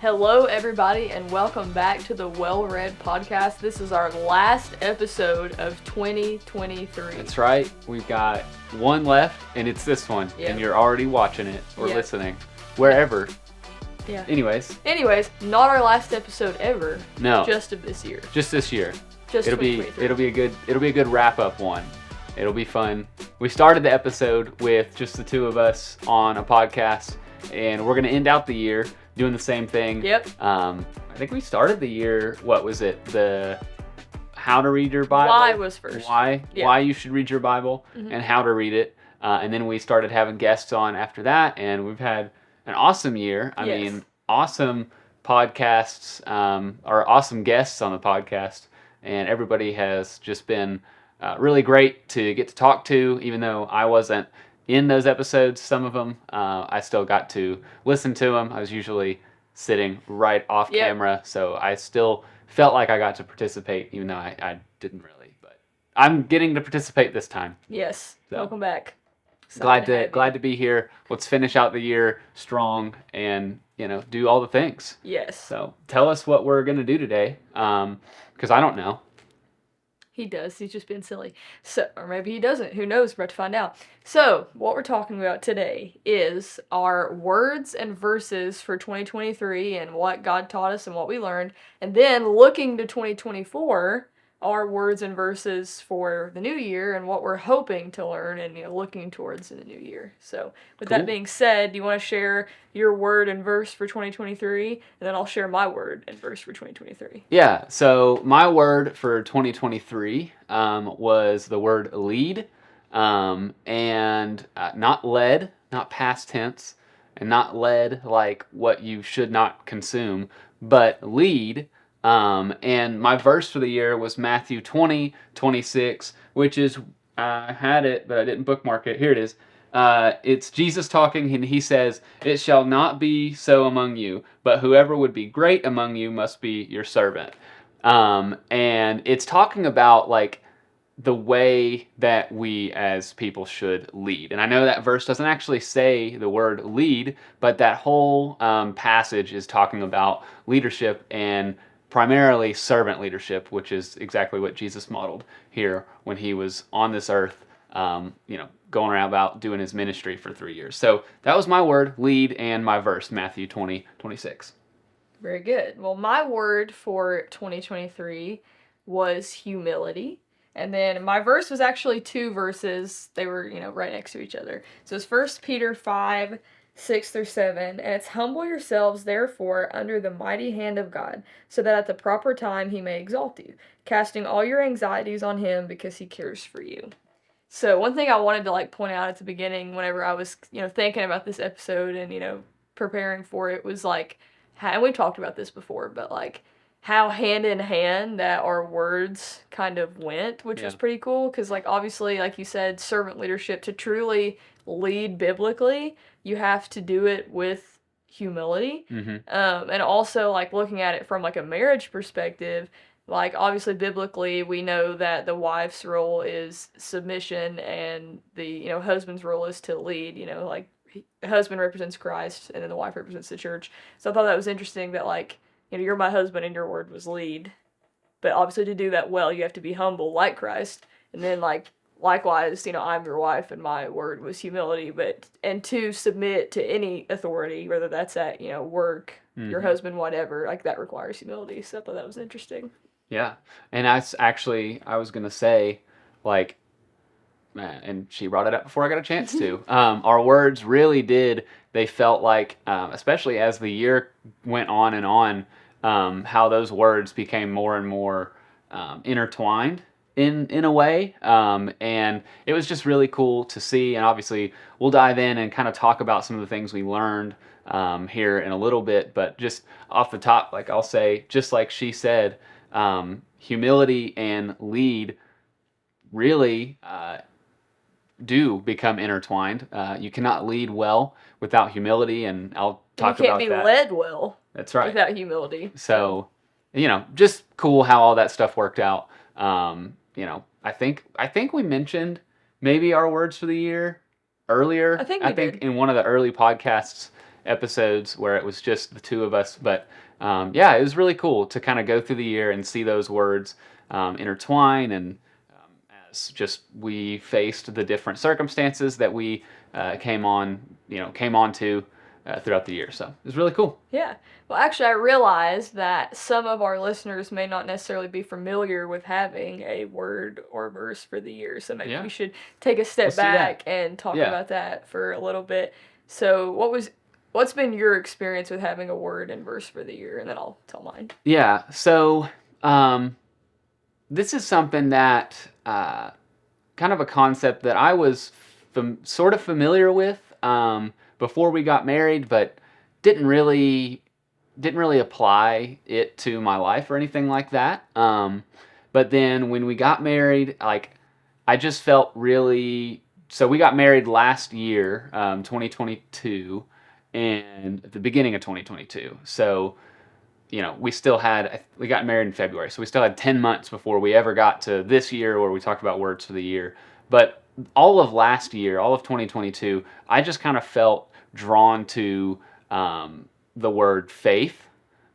Hello, everybody, and welcome back to the Well-Read Podcast. This is our last episode of 2023. That's right. We've got one left, and it's this one. Yep. And you're already watching it or Yep. listening, wherever. Yeah. Anyways, not our last episode ever. no, Just of this year. just this year. Just It'll be 2023. a good wrap up one. It'll be fun. We started the episode with just the two of us on a podcast, and we're gonna end out the year doing the same thing. Yep. I think we started the year. What was it? The how to read your Bible. Why was first. Why you should read your Bible Mhm. and how to read it. And then we started having guests on after that, and we've had an awesome year. I Yes. mean, awesome podcasts, or awesome guests on the podcast, and everybody has just been really great to get to talk to, even though I wasn't in those episodes, some of them, I still got to listen to them. I was usually sitting right off Yep. camera, so I still felt like I got to participate, even though I didn't really. But I'm getting to participate this time. Yes. So. Welcome back. Glad to be here. Let's finish out the year strong and do all the things. Yes. So tell us what we're gonna do today, because I don't know. He does. He's just being silly. So, or maybe he doesn't. Who knows? We're about to find out. So, what we're talking about today is our words and verses for 2023 and what God taught us and what we learned. And then looking to 2024, our words and verses for the new year and what we're hoping to learn and looking towards in the new year. So, with Cool. that being said, do you want to share your word and verse for 2023? And then I'll share my word and verse for 2023. Yeah, so my word for 2023 was the word lead, and not led, not past tense, and not led like what you should not consume, but lead. And my verse for the year was Matthew 20:26, which is, I had it, but I didn't bookmark it. Here it is. It's Jesus talking, and he says, "It shall not be so among you, but whoever would be great among you must be your servant." And it's talking about like the way that we as people should lead. And I know that verse doesn't actually say the word lead, but that whole passage is talking about leadership and primarily servant leadership, which is exactly what Jesus modeled here when he was on this earth, going around about doing his ministry for 3 years. So that was my word, lead, and my verse, Matthew 20:26. Very good. Well, my word for 2023 was humility. And then my verse was actually two verses. They were, right next to each other. So it's 1 Peter 5:6-7. And it's, "Humble yourselves, therefore, under the mighty hand of God, so that at the proper time he may exalt you, casting all your anxieties on him because he cares for you." So one thing I wanted to point out at the beginning whenever I was, thinking about this episode and, preparing for it was and we talked about this before, but how hand in hand that our words kind of went, which was pretty cool. Because obviously, like you said, servant leadership, to truly lead biblically, you have to do it with humility. Mm-hmm. And also looking at it from a marriage perspective, obviously biblically we know that the wife's role is submission and the husband's role is to lead. The husband represents Christ and then the wife represents the church. So I thought that was interesting that you're my husband and your word was lead. But obviously to do that well, you have to be humble like Christ. And then likewise, I'm your wife and my word was humility, and to submit to any authority, whether that's at, work, Mm-hmm. your husband, whatever, that requires humility. So I thought that was interesting. Yeah, and I was gonna say, and she brought it up before I got a chance to. Our words really did. They felt like, especially as the year went on and on, how those words became more and more intertwined in a way, and it was just really cool to see. And obviously, we'll dive in and kind of talk about some of the things we learned here in a little bit. But just off the top, I'll say, just like she said, humility and lead really do become intertwined. You cannot lead well without humility, and I'll talk about that. You can't be led well. That's right. Without humility. So, just cool how all that stuff worked out. I think we mentioned maybe our words for the year earlier. I think we did. in one of the early podcasts, episodes where it was just the two of us. But yeah, it was really cool to kind of go through the year and see those words intertwine, and as just we faced the different circumstances that we came on to throughout the year. So it was really cool. Yeah. Well, actually, I realized that some of our listeners may not necessarily be familiar with having a word or verse for the year. So maybe Yeah. we should take a step Let's do that. back and talk Yeah. about that for a little bit. So, what's been your experience with having a word and verse for the year? And then I'll tell mine. Yeah. So this is something that kind of a concept that I was sort of familiar with before we got married, but didn't really apply it to my life or anything like that. But then when we got married, like I just felt really. So we got married last year, 2022, and at the beginning of 2022. So we got married in February, so we still had 10 months before we ever got to this year where we talked about words for the year. But all of last year, all of 2022, I just kind of felt drawn to the word faith.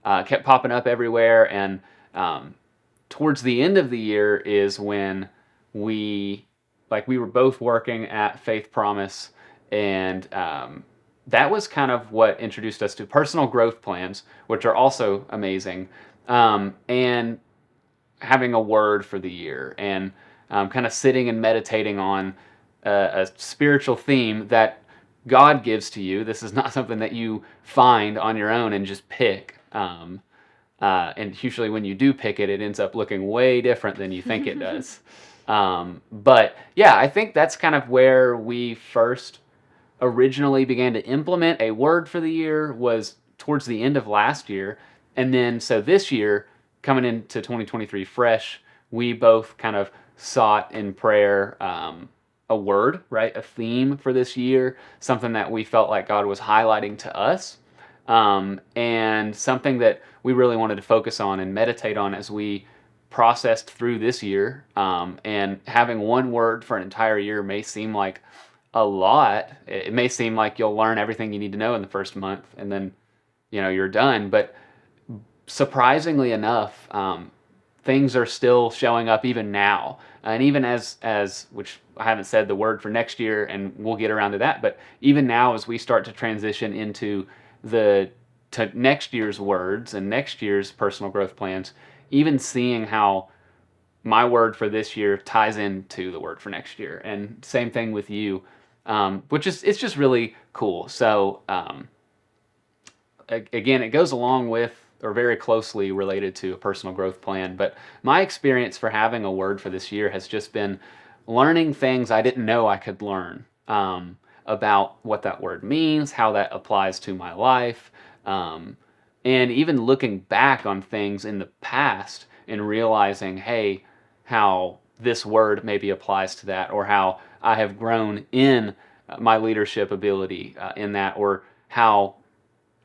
Kept popping up everywhere, and towards the end of the year is when we we were both working at Faith Promise, and that was kind of what introduced us to personal growth plans, which are also amazing, and having a word for the year, and kind of sitting and meditating on a spiritual theme that God gives to you. This is not something that you find on your own and just pick. And usually when you do pick it, it ends up looking way different than you think it does. But yeah, I think that's kind of where we first originally began to implement a word for the year, was towards the end of last year. And then so this year, coming into 2023 fresh, we both kind of sought in prayer a word, right? A theme for this year, something that we felt like God was highlighting to us, and something that we really wanted to focus on and meditate on as we processed through this year. And having one word for an entire year may seem like a lot. It may seem like you'll learn everything you need to know in the first month, and then you're done. But surprisingly enough, things are still showing up even now, and even as which I haven't said the word for next year, and we'll get around to that. But even now, as we start to transition into to next year's words and next year's personal growth plans, even seeing how my word for this year ties into the word for next year, and same thing with you, which is it's just really cool. So again, it goes along with or very closely related to a personal growth plan. But my experience for having a word for this year has just been learning things I didn't know I could learn about what that word means, how that applies to my life, and even looking back on things in the past and realizing, hey, how this word maybe applies to that, or how I have grown in my leadership ability in that, or how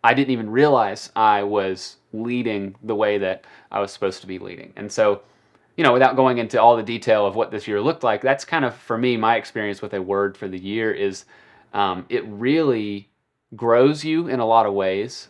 I didn't even realize I was leading the way that I was supposed to be leading. And so, without going into all the detail of what this year looked like, that's kind of, for me, my experience with a word for the year is it really grows you in a lot of ways.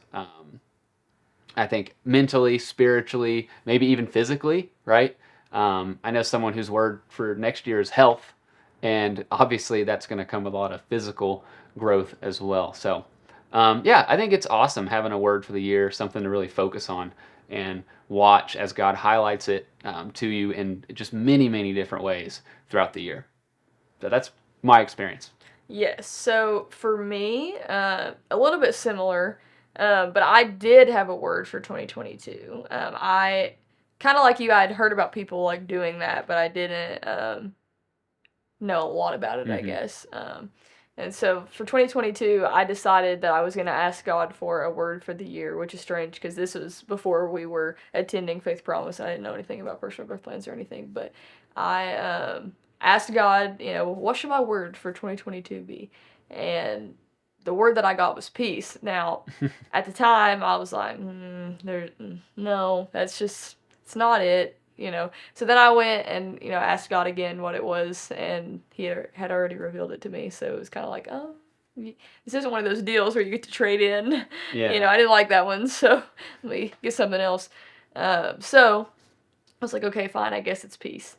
I think mentally, spiritually, maybe even physically, right? I know someone whose word for next year is health, and obviously that's going to come with a lot of physical growth as well. So, yeah, I think it's awesome having a word for the year, something to really focus on and watch as God highlights it to you in just many, many different ways throughout the year. So that's my experience. Yes. So for me, a little bit similar, but I did have a word for 2022. I kind of like you, I'd heard about people like doing that, but I didn't know a lot about it, I Mm-hmm. guess. And so for 2022, I decided that I was going to ask God for a word for the year, which is strange because this was before we were attending Faith Promise. I didn't know anything about personal growth plans or anything, but I asked God, what should my word for 2022 be? And the word that I got was peace. Now, at the time, I was like, no, it's not it. So then I went and, asked God again what it was, and he had already revealed it to me, so it was kind of like, oh, this isn't one of those deals where you get to trade in. Yeah. I didn't like that one, so let me get something else. So I was like, okay, fine, I guess it's peace.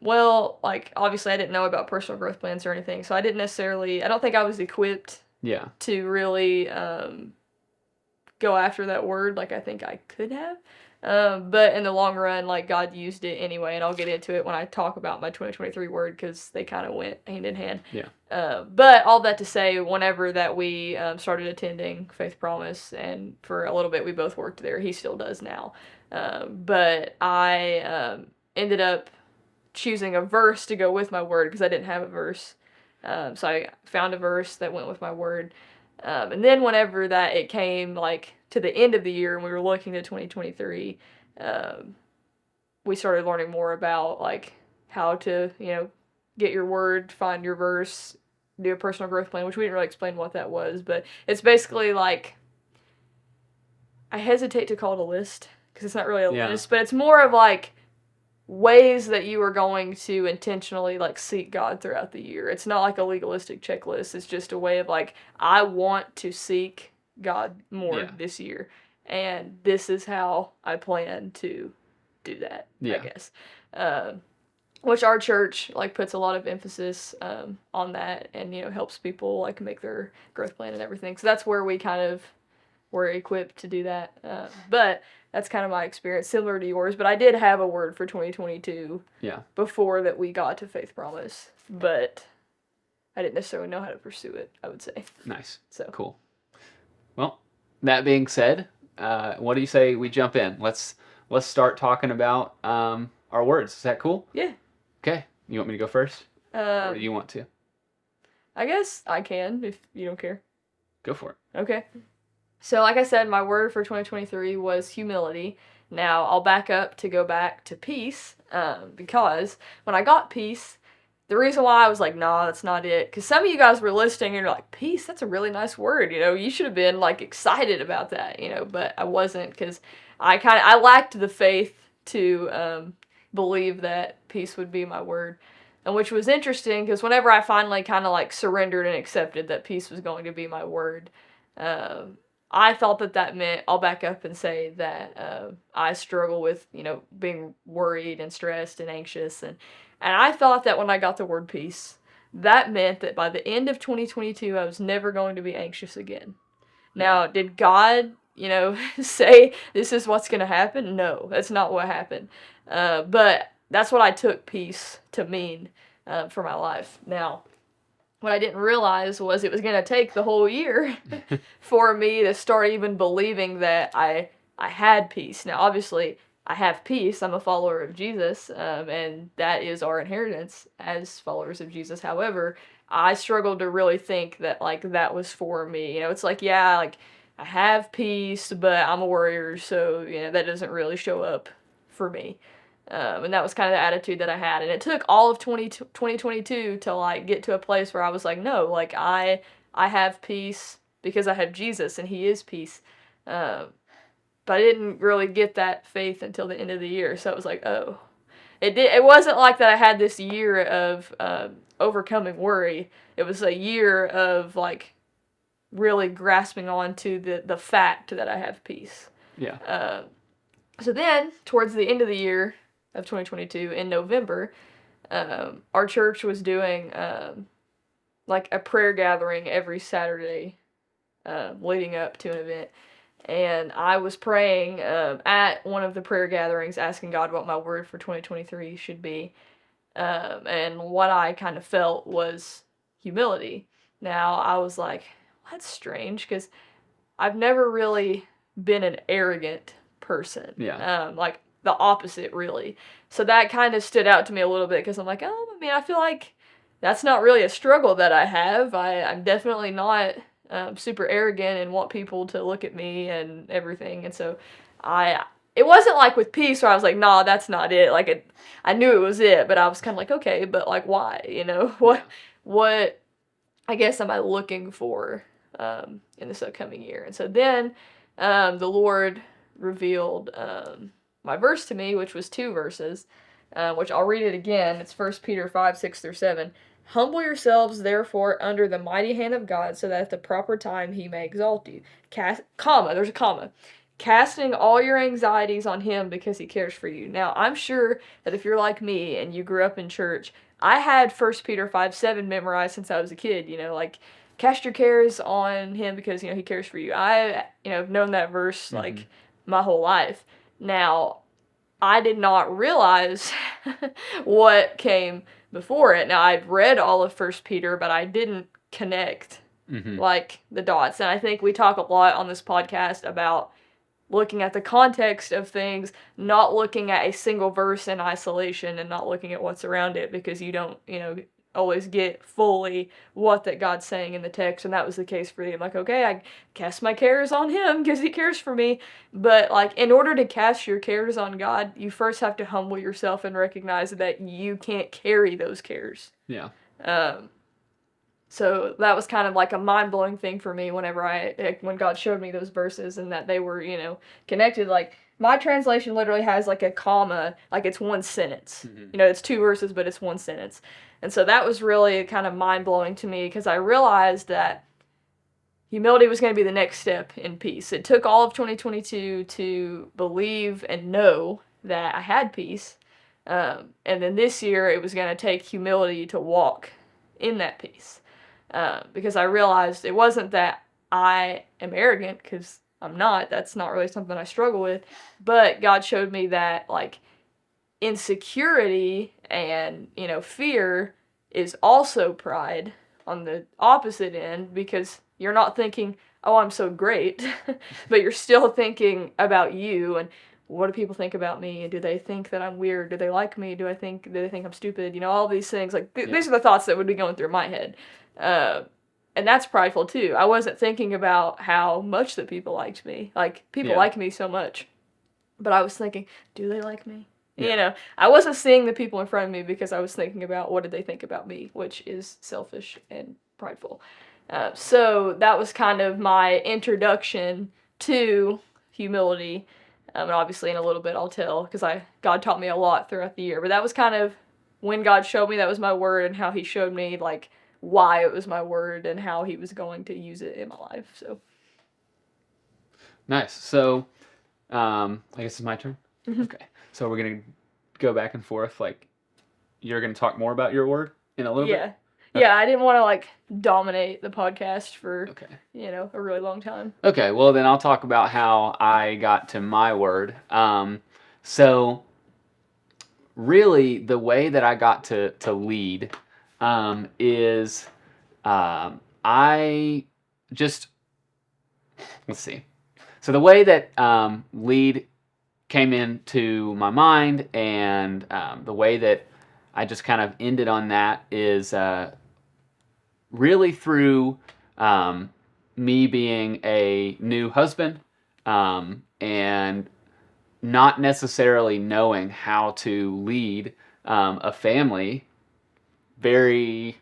Well, like, obviously I didn't know about personal growth plans or anything, so I don't think I was equipped Yeah. to really go after that word like I think I could have. But in the long run, like, God used it anyway, and I'll get into it when I talk about my 2023 word, because they kind of went hand in hand. Yeah. But all that to say, whenever that we started attending Faith Promise, and for a little bit we both worked there, he still does now. But I ended up choosing a verse to go with my word, because I didn't have a verse. So I found a verse that went with my word. And then whenever that it came, like, to the end of the year and we were looking to 2023, we started learning more about, like, how to, get your word, find your verse, do a personal growth plan, which we didn't really explain what that was, but it's basically like, I hesitate to call it a list, because it's not really a list, but it's more of, like, ways that you are going to intentionally, like, seek God throughout the year. It's not like a legalistic checklist. It's just a way of, like, I want to seek God more this year, and this is how I plan to do that, I guess. Which our church, like, puts a lot of emphasis on that, and, helps people, like, make their growth plan and everything. So that's where we kind of were equipped to do that. But that's kind of my experience, similar to yours. But I did have a word for 2022 before that we got to Faith Promise. But I didn't necessarily know how to pursue it, I would say. Nice. So cool. Well, that being said, what do you say we jump in? Let's start talking about our words. Is that cool? Yeah. Okay. You want me to go first? Or do you want to? I guess I can, if you don't care. Go for it. Okay. So, like I said, my word for 2023 was humility. Now, I'll back up to go back to peace, because when I got peace, the reason why I was like, nah, that's not it, because some of you guys were listening and you're like, peace, that's a really nice word, you should have been, like, excited about that, but I wasn't, because I lacked the faith to believe that peace would be my word. And which was interesting, because whenever I finally kind of, like, surrendered and accepted that peace was going to be my word, I thought that meant, I'll back up and say that I struggle with, being worried and stressed and anxious. And I thought that when I got the word peace, that meant that by the end of 2022, I was never going to be anxious again. Now, did God, say this is what's going to happen? No, that's not what happened. But that's what I took peace to mean for my life. Now, what I didn't realize was it was going to take the whole year for me to start even believing that I had peace. Now, obviously, I have peace. I'm a follower of Jesus, and that is our inheritance as followers of Jesus. However, I struggled to really think that, like, that was for me. It's like, yeah, like, I have peace, but I'm a worrier, so, that doesn't really show up for me. And that was kind of the attitude that I had. And it took all of 2022 to, like, get to a place where I was like, no, like, I have peace because I have Jesus and he is peace. But I didn't really get that faith until the end of the year. So it was like, oh. It wasn't like that I had this year of overcoming worry. It was a year of, like, really grasping on to the fact that I have peace. Yeah. So then, towards the end of the year of 2022, in November, our church was doing, like, a prayer gathering every Saturday leading up to an event. And I was praying at one of the prayer gatherings, asking God what my word for 2023 should be. And what I kind of felt was humility. Now, I was like, that's strange, because I've never really been an arrogant person. Yeah. Like, the opposite, really. So that kind of stood out to me a little bit, because I'm like, I feel like that's not really a struggle that I have. I'm definitely not super arrogant and want people to look at me and everything. And so it wasn't like with peace where I was like, nah, that's not it. Like, I knew it was it, but I was kind of like, okay, but, like, why? What I guess am I looking for in this upcoming year? And so then the Lord revealed my verse to me, which was 2 verses, which I'll read it again. It's 1 Peter 5, 6 through 7. Humble yourselves, therefore, under the mighty hand of God, so that at the proper time he may exalt you. There's a comma. Casting all your anxieties on him because he cares for you. Now, I'm sure that if you're like me and you grew up in church, I had 1 Peter 5:7 memorized since I was a kid, like, cast your cares on him because, he cares for you. Have known that verse, like, my whole life. Now, I did not realize what came before it. Now, I'd read all of 1 Peter, but I didn't connect, like, the dots. And I think we talk a lot on this podcast about looking at the context of things, not looking at a single verse in isolation and not looking at what's around it, because you don't, always get fully what that God's saying in the text. And that was the case for me. I'm like, okay, I cast my cares on him because he cares for me. But, like, in order to cast your cares on God, you first have to humble yourself and recognize that you can't carry those cares. Yeah. So that was kind of like a mind-blowing thing for me when God showed me those verses and that they were, connected. Like, my translation literally has, like, a comma, like it's one sentence. It's two verses, but it's one sentence. And so that was really kind of mind-blowing to me, because I realized that humility was going to be the next step in peace. It took all of 2022 to believe and know that I had peace. And then this year it was going to take humility to walk in that peace. Because I realized it wasn't that I am arrogant, because I'm not. That's not really something I struggle with. But God showed me that, like, insecurity and, fear is also pride on the opposite end, because you're not thinking, oh, I'm so great, but you're still thinking about you and what do people think about me? Do they think that I'm weird? Do they like me? Do they think I'm stupid? All these things. Like, these are the thoughts that would be going through my head. And that's prideful too. I wasn't thinking about how much that people liked me. Like, people like me so much. But I was thinking, do they like me? Yeah. I wasn't seeing the people in front of me because I was thinking about what did they think about me, which is selfish and prideful. So that was kind of my introduction to humility. And obviously in a little bit I'll tell, because God taught me a lot throughout the year. But that was kind of when God showed me that was my word, and how he showed me, like, why it was my word and how he was going to use it in my life. So nice. So I guess it's my turn. Okay. So we're gonna go back and forth. Like, you're gonna talk more about your word in a little bit. Yeah, I didn't want to, like, dominate the podcast for a really long time. Okay. Well, then I'll talk about how I got to my word. So really, the way that I got to lead is I just, let's see. So the way that lead came into my mind, and the way that I just kind of ended on that is really through me being a new husband, and not necessarily knowing how to lead a family. Really,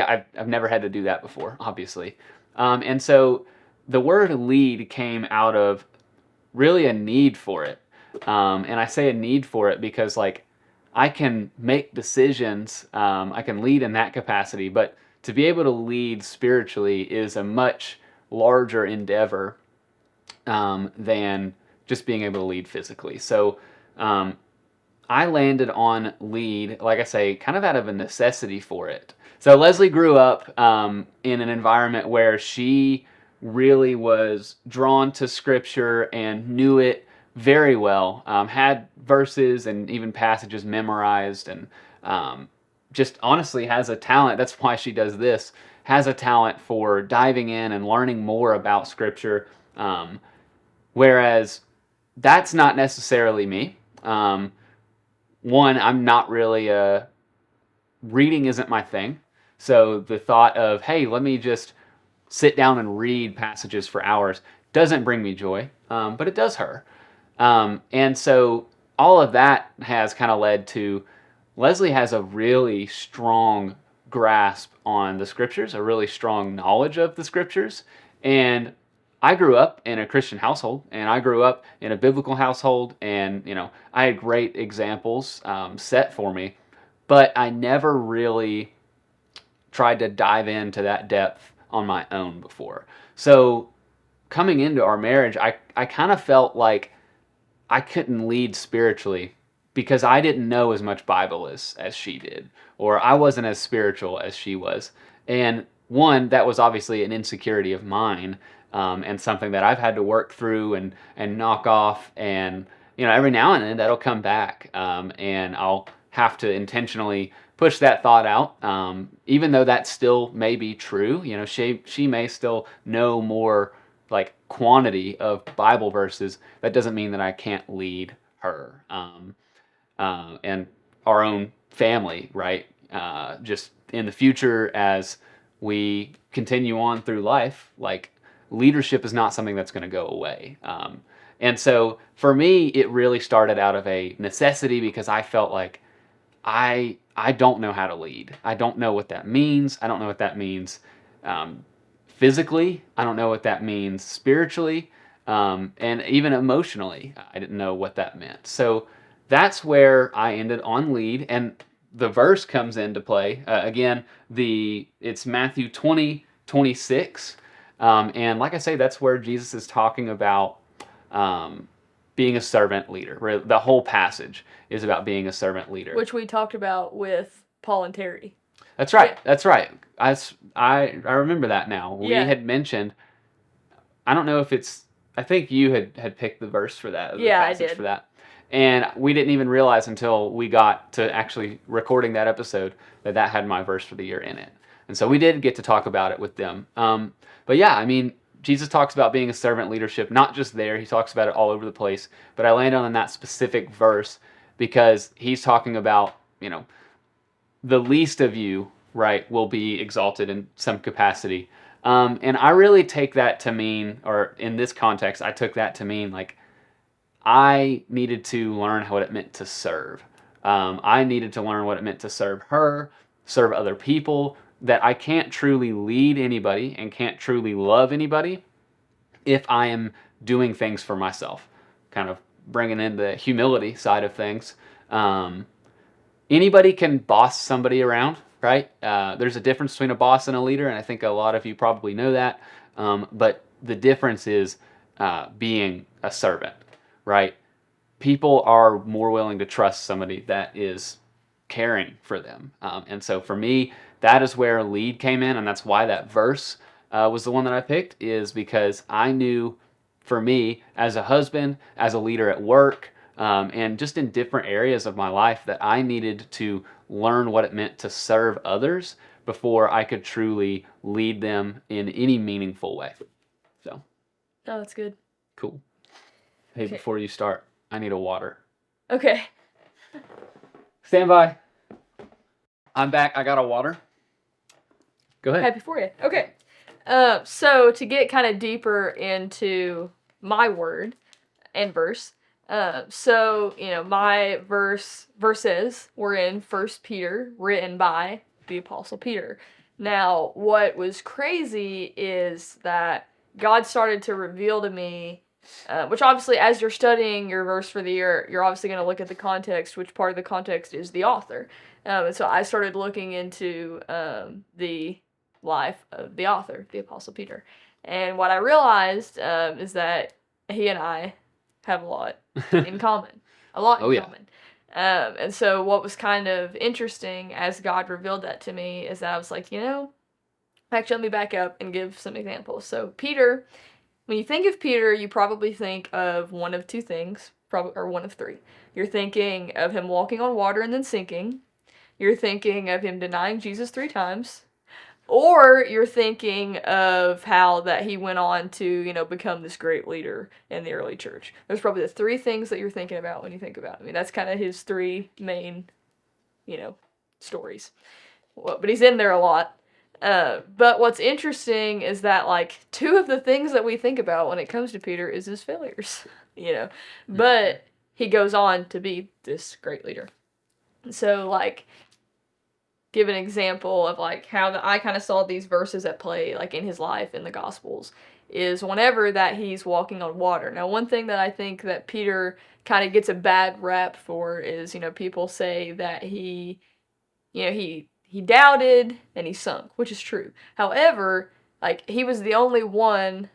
I've never had to do that before, obviously. And so the word lead came out of really a need for it. And I say a need for it because, like, I can make decisions, I can lead in that capacity, but to be able to lead spiritually is a much larger endeavor than just being able to lead physically. So I landed on lead, like I say, kind of out of a necessity for it. So Leslie grew up in an environment where she really was drawn to Scripture and knew it very well, had verses and even passages memorized, and just honestly has a talent. That's why she does this. Has a talent for diving in and learning more about Scripture, whereas that's not necessarily me. One, I'm not really reading isn't my thing. So the thought of, hey, let me just sit down and read passages for hours doesn't bring me joy, but it does her. And so all of that has kind of led to Leslie has a really strong grasp on the Scriptures, a really strong knowledge of the Scriptures. And I grew up in a Christian household, and I grew up in a biblical household, and I had great examples set for me. but I never really tried to dive into that depth on my own before. So coming into our marriage, I kind of felt like I couldn't lead spiritually because I didn't know as much Bible as she did, or I wasn't as spiritual as she was. And one, that was obviously an insecurity of mine, and something that I've had to work through and knock off. And every now and then that'll come back, and I'll have to intentionally push that thought out, even though that still may be true. She may still know more like quantity of Bible verses. That doesn't mean that I can't lead her, and our own family, right? Just in the future as we continue on through life, like leadership is not something that's going to go away. And so for me, it really started out of a necessity because I felt like I don't know how to lead. I don't know what that means. I don't know what that means physically. I don't know what that means spiritually, and even emotionally. I didn't know what that meant. So that's where I ended on lead, and the verse comes into play again. It's Matthew 20:26, and like I say, that's where Jesus is talking about being a servant leader. The whole passage is about being a servant leader. Which we talked about with Paul and Terry. That's right. Yeah. That's right. I remember that now. We Yeah. had mentioned. I don't know if it's. I think you had picked the verse for that. The Yeah, I passage did. for that, and we didn't even realize until we got to actually recording that episode that had my verse for the year in it. And so we did get to talk about it with them. But yeah, I mean, Jesus talks about being a servant leadership, not just there. He talks about it all over the place. But I landed on that specific verse because he's talking about, the least of you, right, will be exalted in some capacity. And I really take that to mean, or in this context, I took that to mean like I needed to learn what it meant to serve. I needed to learn what it meant to serve her, serve other people, that I can't truly lead anybody and can't truly love anybody if I am doing things for myself. Kind of bringing in the humility side of things. Anybody can boss somebody around, right? There's a difference between a boss and a leader, and I think a lot of you probably know that. But the difference is being a servant, right? People are more willing to trust somebody that is caring for them. And so for me, that is where lead came in, and that's why that verse was the one that I picked, is because I knew for me as a husband, as a leader at work, and just in different areas of my life, that I needed to learn what it meant to serve others before I could truly lead them in any meaningful way. So. Oh, that's good. Cool. Hey, Okay. Before you start, I need a water. Okay. Stand by. I'm back. I got a water. Go ahead. Happy for you. Okay. So to get kind of deeper into my word and verse, my verses were in 1 Peter, written by the Apostle Peter. Now, what was crazy is that God started to reveal to me, which obviously as you're studying your verse for the year, you're obviously going to look at the context, which part of the context is the author. And so I started looking into the life of the author, the Apostle Peter. And what I realized is that he and I have a lot in common. A lot in common. And so what was kind of interesting as God revealed that to me is that I was like, actually let me back up and give some examples. So Peter, when you think of Peter, you probably think of one of two things, or one of three. You're thinking of him walking on water and then sinking. You're thinking of him denying Jesus 3 times. Or you're thinking of how that he went on to, become this great leader in the early church. Those are probably the 3 things that you're thinking about when you think about it. I mean, that's kind of his 3 main, stories. Well, but he's in there a lot. But what's interesting is that, 2 of the things that we think about when it comes to Peter is his failures, But he goes on to be this great leader. So, give an example of how I kind of saw these verses at play in his life in the Gospels is whenever that he's walking on water. Now, one thing that I think that Peter kind of gets a bad rap for is, people say that he he doubted and he sunk, which is true. However, like, he was the only one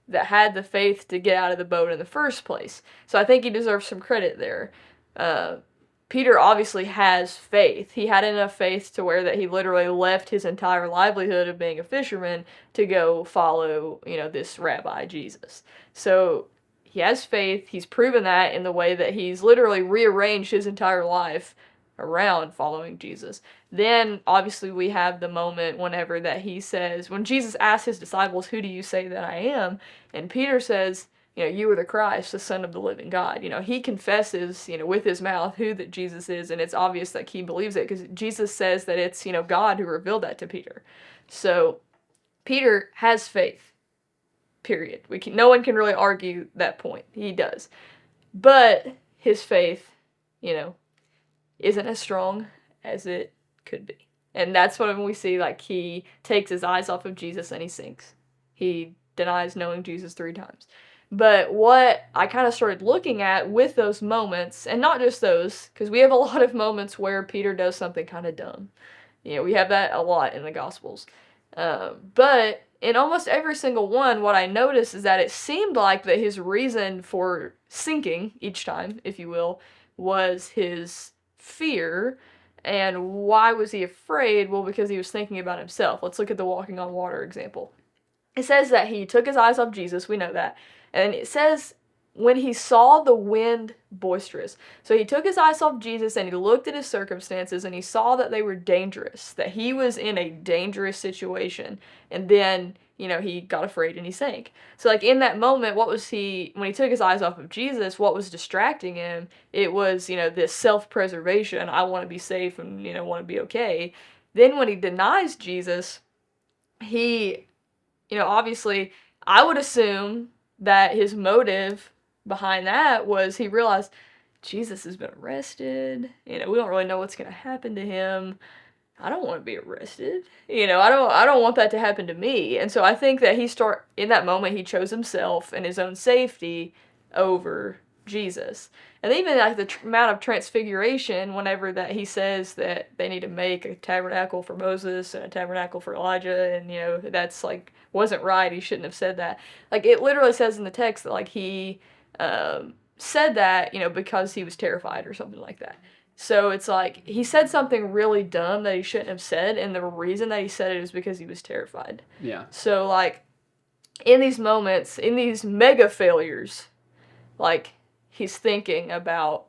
that had the faith to get out of the boat in the first place. So I think he deserves some credit there. Uh, Peter obviously has faith. He had enough faith to where that he literally left his entire livelihood of being a fisherman to go follow, this rabbi, Jesus. So he has faith. He's proven that in the way that he's literally rearranged his entire life around following Jesus. Then obviously we have the moment whenever that he says, when Jesus asks his disciples, "Who do you say that I am?" And Peter says, "You are the Christ, the Son of the living God." He confesses, with his mouth who that Jesus is, and it's obvious that he believes it because Jesus says that it's, God who revealed that to Peter. So Peter has faith. Period. No one can really argue that point. He does. But his faith, isn't as strong as it could be. And that's when we see, like, he takes his eyes off of Jesus and he sinks. He denies knowing Jesus 3 times. But what I kind of started looking at with those moments, and not just those, because we have a lot of moments where Peter does something kind of dumb. We have that a lot in the Gospels. But in almost every single one, what I noticed is that it seemed like that his reason for sinking each time, if you will, was his fear. And why was he afraid? Well, because he was thinking about himself. Let's look at the walking on water example. It says that he took his eyes off Jesus, we know that. And it says when he saw the wind boisterous. So he took his eyes off Jesus and he looked at his circumstances and he saw that they were dangerous, that he was in a dangerous situation. And then, he got afraid and he sank. So, like, in that moment, when he took his eyes off of Jesus, what was distracting him? It was, this self-preservation. I want to be safe and, want to be okay. Then when he denies Jesus, he, obviously, I would assume that his motive behind that was he realized Jesus has been arrested. We don't really know what's going to happen to him. I don't want to be arrested. I don't want that to happen to me. And so I think that in that moment, he chose himself and his own safety over Jesus. And even like the amount of transfiguration, whenever that he says that they need to make a tabernacle for Moses and a tabernacle for Elijah, and that's like wasn't right. He shouldn't have said that. Like, it literally says in the text that like he said that because he was terrified or something like that. So it's like he said something really dumb that he shouldn't have said, and the reason that he said it is because he was terrified. Yeah. So, like, in these moments, in these mega failures, like, he's thinking about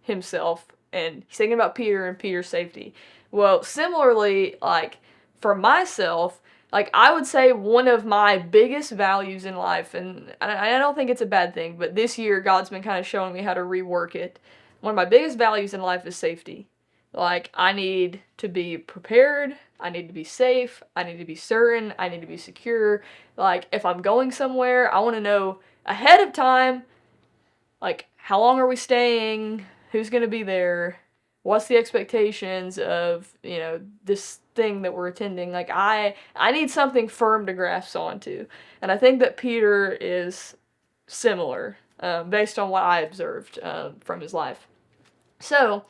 himself and he's thinking about Peter and Peter's safety. Well, similarly, like, for myself, like, I would say one of my biggest values in life, and I don't think it's a bad thing, but this year God's been kind of showing me how to rework it. One of my biggest values in life is safety. Like, I need to be prepared, I need to be safe, I need to be certain, I need to be secure. Like, if I'm going somewhere, I want to know ahead of time, like, how long are we staying, who's going to be there, what's the expectations of, this thing that we're attending. Like, I need something firm to grasp onto. And I think that Peter is similar, based on what I observed from his life. So,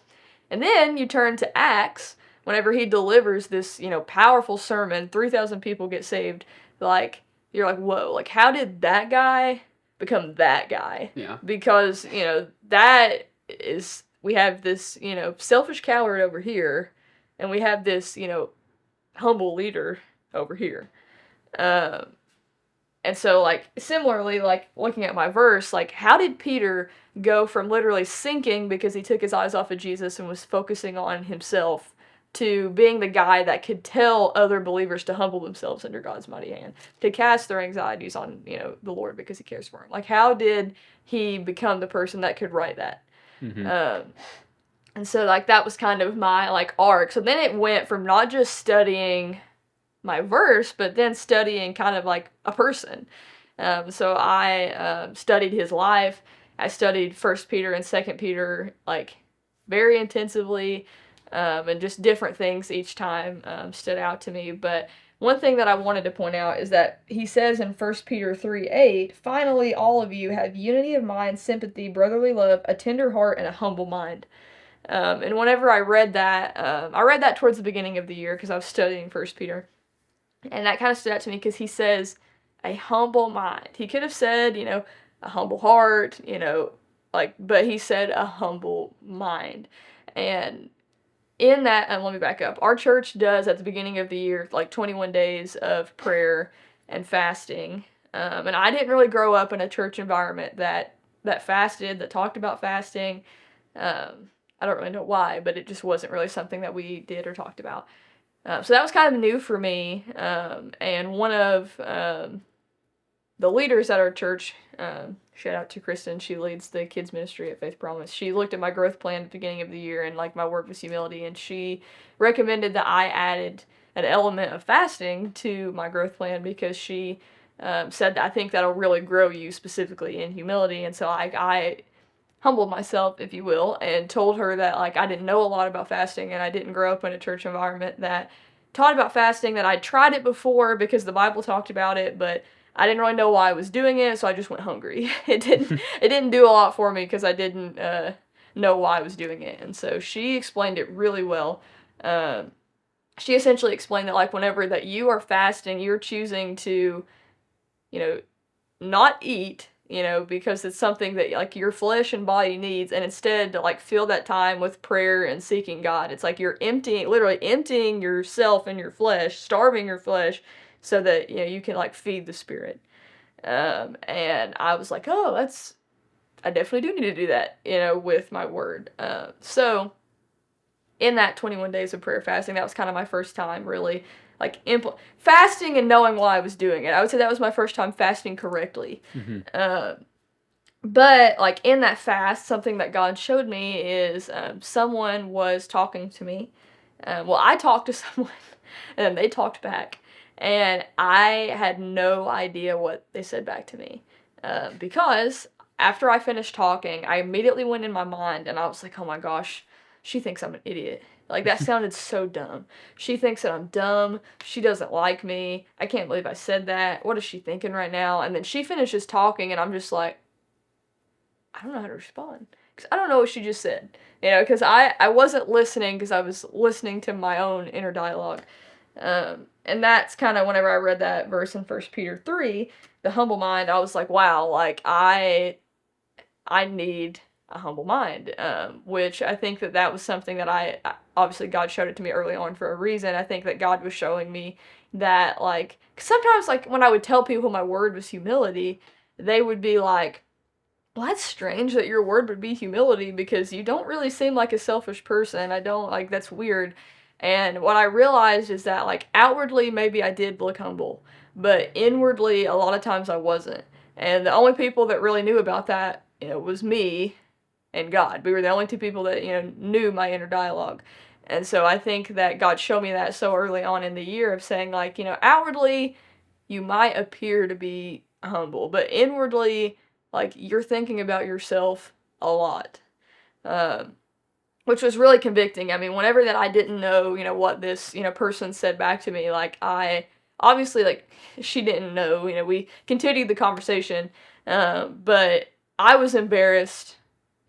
and then you turn to Acts, whenever he delivers this, powerful sermon, 3,000 people get saved. Like, you're like, whoa, like, how did that guy become that guy? Yeah. Because, that is, we have this, selfish coward over here, and we have this, humble leader over here. And so, like, similarly, like, looking at my verse, like, how did Peter go from literally sinking because he took his eyes off of Jesus and was focusing on himself to being the guy that could tell other believers to humble themselves under God's mighty hand, to cast their anxieties on, the Lord because he cares for them? Like, how did he become the person that could write that? Mm-hmm. And so, like, that was kind of my, like, arc. So then it went from not just studying my verse, but then studying kind of like a person. So I studied his life. I studied 1 Peter and 2 Peter, like, very intensively, and just different things each time stood out to me. But one thing that I wanted to point out is that he says in 1 Peter 3:8, "Finally, all of you have unity of mind, sympathy, brotherly love, a tender heart, and a humble mind." And whenever I read that towards the beginning of the year because I was studying First Peter, and that kind of stood out to me because he says a humble mind. He could have said, a humble heart, but he said a humble mind. And in that, and let me back up. Our church does at the beginning of the year like 21 days of prayer and fasting. And I didn't really grow up in a church environment that fasted, that talked about fasting. I don't really know why, but it just wasn't really something that we did or talked about. So that was kind of new for me. And one of the leaders at our church, shout out to Kristen, she leads the kids ministry at Faith Promise. She looked at my growth plan at the beginning of the year and like my word was humility, and she recommended that I added an element of fasting to my growth plan because she said that I think that'll really grow you specifically in humility. And so I humbled myself, if you will, and told her that like I didn't know a lot about fasting and I didn't grow up in a church environment that taught about fasting, that I'd tried it before because the Bible talked about it, but I didn't really know why I was doing it, so I just went hungry. It didn't do a lot for me because I didn't know why I was doing it. And so she explained it really well. She essentially explained that like whenever that you are fasting, you're choosing to, you know, not eat, because it's something that like your flesh and body needs, and instead to like fill that time with prayer and seeking God. It's like you're literally emptying yourself and your flesh, starving your flesh so that, you can like feed the spirit. And I was like, oh, I definitely do need to do that, with my word. So in that 21 days of prayer fasting, that was kind of my first time really like fasting and knowing why I was doing it. I would say that was my first time fasting correctly. Mm-hmm. But like in that fast, something that God showed me is someone was talking to me. I talked to someone and they talked back, and I had no idea what they said back to me because after I finished talking, I immediately went in my mind and I was like, oh my gosh, she thinks I'm an idiot. Like, that sounded so dumb. She thinks that I'm dumb. She doesn't like me. I can't believe I said that. What is she thinking right now? And then she finishes talking, and I'm just like, I don't know how to respond. Because I don't know what she just said. Because I wasn't listening because I was listening to my own inner dialogue. And that's kind of whenever I read that verse in 1 Peter 3, the humble mind, I was like, wow, like, I need a humble mind, which I think that was something that obviously God showed it to me early on for a reason. I think that God was showing me that, like, 'cause sometimes, like, when I would tell people my word was humility, they would be like, well, that's strange that your word would be humility because you don't really seem like a selfish person. That's weird. And what I realized is that, like, outwardly, maybe I did look humble, but inwardly, a lot of times I wasn't. And the only people that really knew about that, was me and God. We were the only two people that, knew my inner dialogue. And so I think that God showed me that so early on in the year of saying, like, outwardly, you might appear to be humble, but inwardly, like, you're thinking about yourself a lot. Which was really convicting. I mean, whenever that I didn't know, what this, person said back to me, like, obviously, like, she didn't know, we continued the conversation, but I was embarrassed,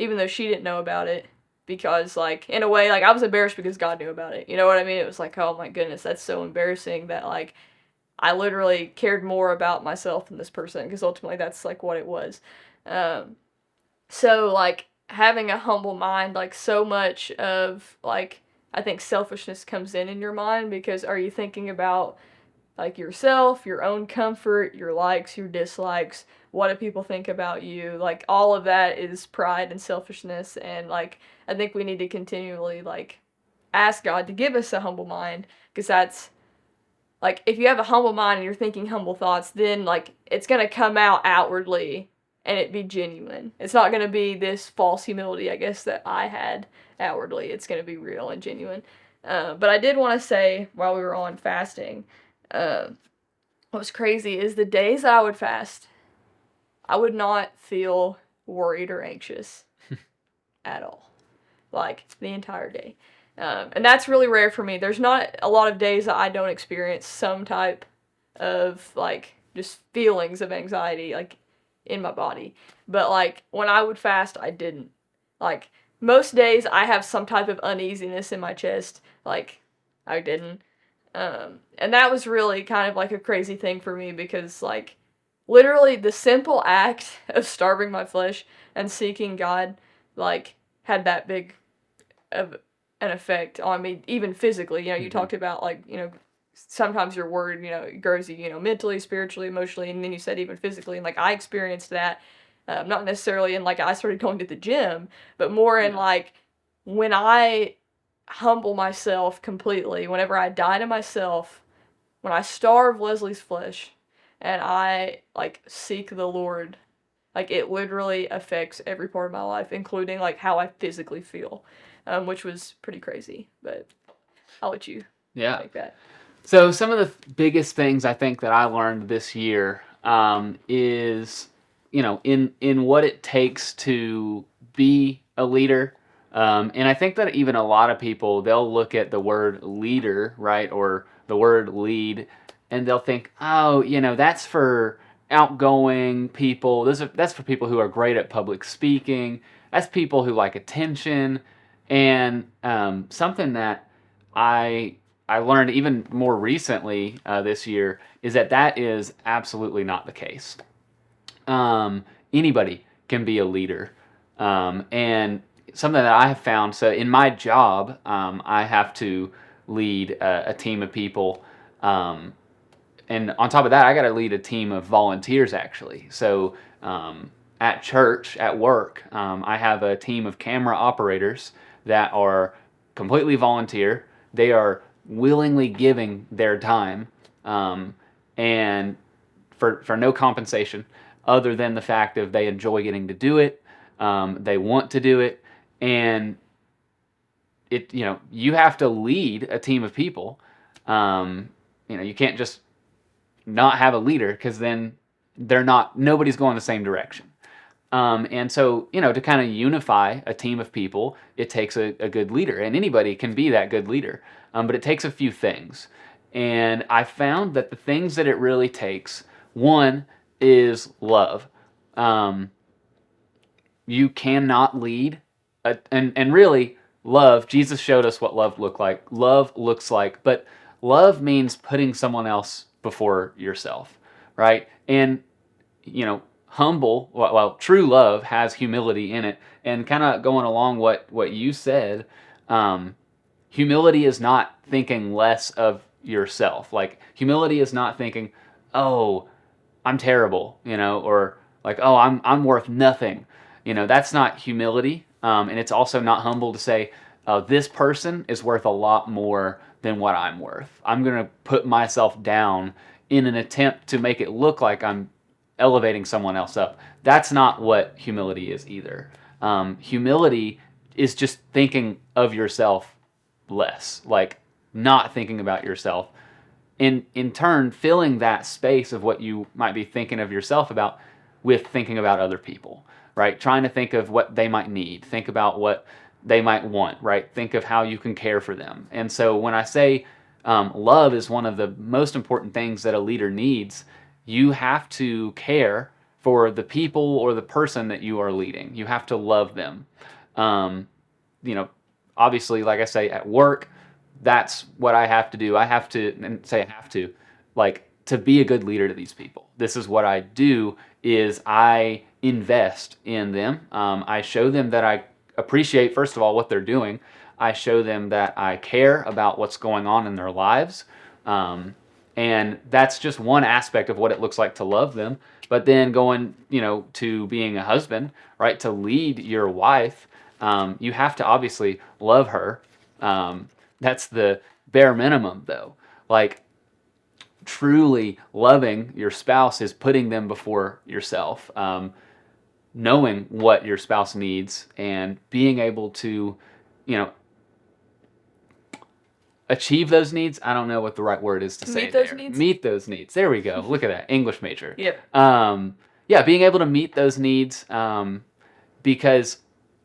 even though she didn't know about it, because, like, in a way, like, I was embarrassed because God knew about it, you know what I mean? It was like, oh my goodness, that's so embarrassing that, like, I literally cared more about myself than this person, because ultimately that's, like, what it was. So, like, having a humble mind, like, so much of, like, I think selfishness comes in your mind, because are you thinking about, like, yourself, your own comfort, your likes, your dislikes, what do people think about you? Like, all of that is pride and selfishness, and, like, I think we need to continually, like, ask God to give us a humble mind, because that's, like, if you have a humble mind and you're thinking humble thoughts, then, like, it's gonna come out outwardly, and it be genuine. It's not gonna be this false humility, I guess, that I had outwardly. It's gonna be real and genuine. But I did want to say, while we were on fasting, what was crazy is the days that I would fast, I would not feel worried or anxious at all. Like, the entire day. And that's really rare for me. There's not a lot of days that I don't experience some type of, like, just feelings of anxiety, like, in my body. But, like, when I would fast, I didn't. Like, most days I have some type of uneasiness in my chest, like I didn't. And that was really kind of like a crazy thing for me because, like, literally the simple act of starving my flesh and seeking God, like, had that big of an effect on me, even physically. You know, you Mm-hmm. talked about, like, sometimes your word, grows you, mentally, spiritually, emotionally, and then you said even physically. And, like, I experienced that, not necessarily in, like, I started going to the gym, but more in, Yeah. like, when I humble myself completely, whenever I die to myself, when I starve Leslie's flesh and I like seek the Lord, like it literally affects every part of my life, including like how I physically feel, which was pretty crazy. But I'll let you Yeah. take that. So some of the biggest things I think that I learned this year is, in what it takes to be a leader. And I think that even a lot of people, they'll look at the word leader, right, or the word lead, and they'll think, oh, that's for outgoing people. That's for people who are great at public speaking. That's people who like attention. And something that I I learned even more recently this year is that is absolutely not the case. Anybody can be a leader. And something that I have found, so in my job, I have to lead a team of people. And on top of that, I got to lead a team of volunteers actually. So at church, at work, I have a team of camera operators that are completely volunteer. They are willingly giving their time, and for no compensation other than the fact of they enjoy getting to do it. They want to do it, and you have to lead a team of people. You can't just not have a leader because then nobody's going the same direction. And so, to kind of unify a team of people, it takes a good leader, and anybody can be that good leader. But it takes a few things. And I found that the things that it really takes, one is love. Um, you cannot lead, and really, love, Jesus showed us what love looked like. Love looks like, but love means putting someone else before yourself, right? And humble, well, true love has humility in it. And kind of going along what you said, humility is not thinking less of yourself. Like, humility is not thinking, oh, I'm terrible, or like, oh, I'm worth nothing. That's not humility. And it's also not humble to say, this person is worth a lot more than what I'm worth. I'm going to put myself down in an attempt to make it look like I'm elevating someone else up. That's not what humility is either. Humility is just thinking of yourself less, like not thinking about yourself. In turn, filling that space of what you might be thinking of yourself about with thinking about other people, right? Trying to think of what they might need, think about what they might want, right? Think of how you can care for them. And so when I say love is one of the most important things that a leader needs, you have to care for the people or the person that you are leading. You have to love them. Um, you know, Obviously, like I say, at work, that's what I have to do. I have to, and say I have to, like, to be a good leader to these people. This is what I do is I invest in them. I show them that I appreciate, first of all, what they're doing. I show them that I care about what's going on in their lives. Um, and that's just one aspect of what it looks like to love them. But then going, to being a husband, right, to lead your wife, you have to obviously love her. That's the bare minimum, though. Like, truly loving your spouse is putting them before yourself, knowing what your spouse needs, and being able to, you know, achieve those needs. I don't know what the right word is to say Meet those there. needs? Meet those needs. There we go. Look at that. English major. Yep. Yeah, being able to meet those needs, because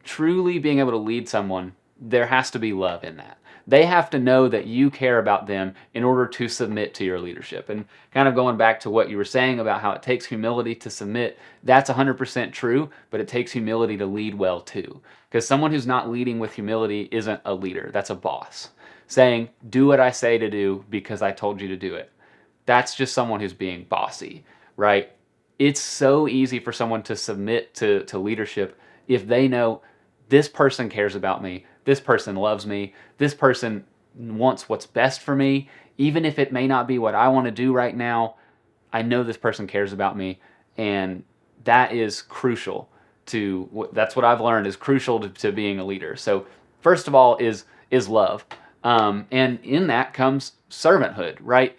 truly being able to lead someone, there has to be love in that. They have to know that you care about them in order to submit to your leadership. And kind of going back to what you were saying about how it takes humility to submit, that's 100% true, but it takes humility to lead well too. Because someone who's not leading with humility isn't a leader, that's a boss. Saying, do what I say to do because I told you to do it. That's just someone who's being bossy, right? It's so easy for someone to submit to leadership if they know this person cares about me, this person loves me, this person wants what's best for me, even if it may not be what I want to do right now. I know this person cares about me, and that is crucial to, that's what I've learned is crucial to being a leader. So first of all is love, and in that comes servanthood, right?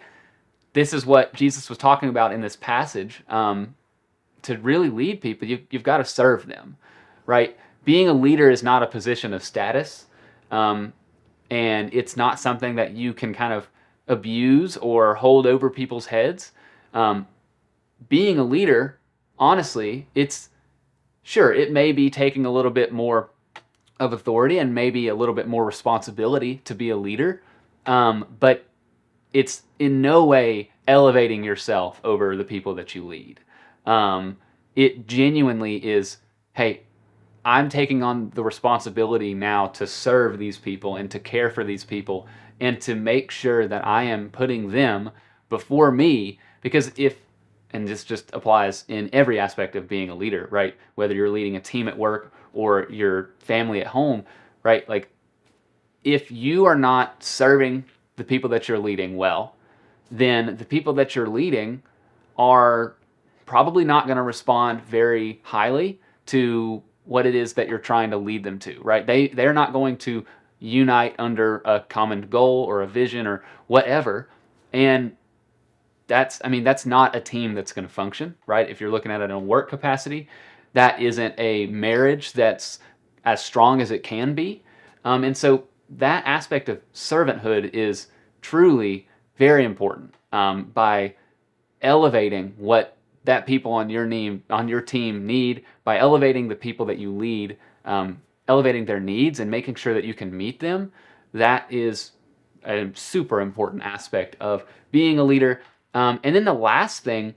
This is what Jesus was talking about in this passage. To really lead people, you've got to serve them, right? Being a leader is not a position of status, um, and it's not something that you can kind of abuse or hold over people's heads. Um, Being a leader, honestly, it's sure it may be taking a little bit more of authority and maybe a little bit more responsibility to be a leader, but it's in no way elevating yourself over the people that you lead. Um, it genuinely is, hey, I'm taking on the responsibility now to serve these people and to care for these people and to make sure that I am putting them before me. Because if, and this just applies in every aspect of being a leader, right? Whether you're leading a team at work or your family at home, right? Like, if you are not serving the people that you're leading well, then the people that you're leading are probably not going to respond very highly to what it is that you're trying to lead them to, right? They're not going to unite under a common goal or a vision or whatever. And that's not a team that's going to function, right? If you're looking at it in a work capacity, that isn't a marriage that's as strong as it can be. And so that aspect of servanthood is truly very important, by elevating what that people on your team need, by elevating the people that you lead, elevating their needs and making sure that you can meet them. That is a super important aspect of being a leader. And then the last thing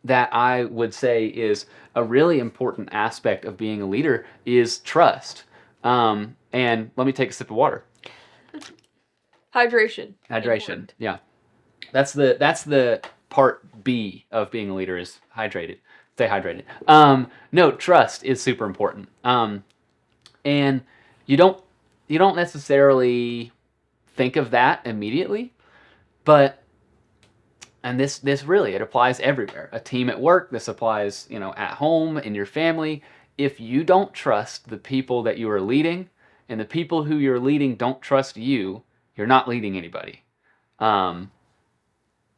that I would say is a really important aspect of being a leader is trust. And let me take a sip of water. Hydration. Hydration. Important. Yeah. That's the part B of being a leader is hydrated. Stay hydrated. No, trust is super important. And you don't necessarily think of that immediately, but and this really it applies everywhere. A team at work, this applies, at home, in your family. If you don't trust the people that you are leading, and the people who you're leading don't trust you, you're not leading anybody. Um,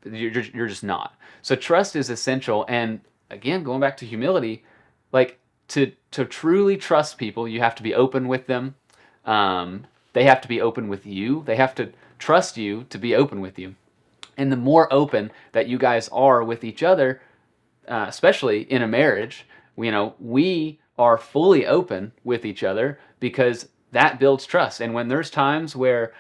you're just not. So trust is essential. And again, going back to humility, like to truly trust people, you have to be open with them. They have to be open with you. They have to trust you to be open with you. And the more open that you guys are with each other, especially in a marriage, we are fully open with each other because that builds trust. And when there's times where,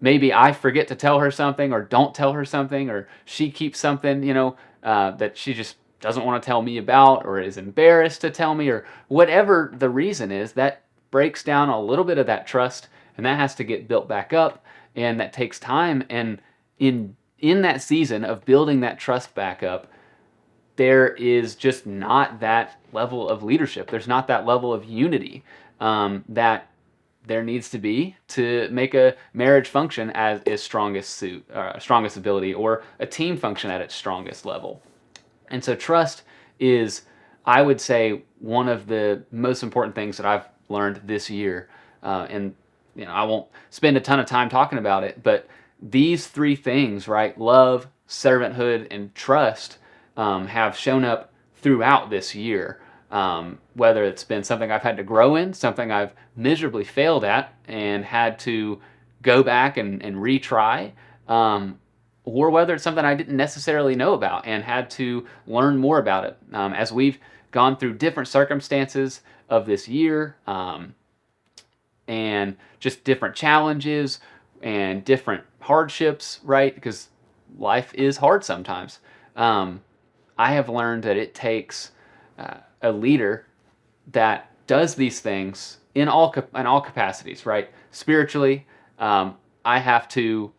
maybe I forget to tell her something or don't tell her something, or she keeps something, that she just doesn't want to tell me about or is embarrassed to tell me, or whatever the reason is, that breaks down a little bit of that trust, and that has to get built back up, and that takes time. And in that season of building that trust back up, there is just not that level of leadership. There's not that level of unity that there needs to be to make a marriage function at its strongest ability, or a team function at its strongest level. And so trust is, I would say, one of the most important things that I've learned this year. And I won't spend a ton of time talking about it, but these three things, right? Love, servanthood, and trust, have shown up throughout this year. Whether it's been something I've had to grow in, something I've miserably failed at and had to go back and retry, or whether it's something I didn't necessarily know about and had to learn more about it. As we've gone through different circumstances of this year, and just different challenges, and different hardships, right? Because life is hard sometimes. I have learned that it takes a leader that does these things in all capacities, right? Spiritually, I have to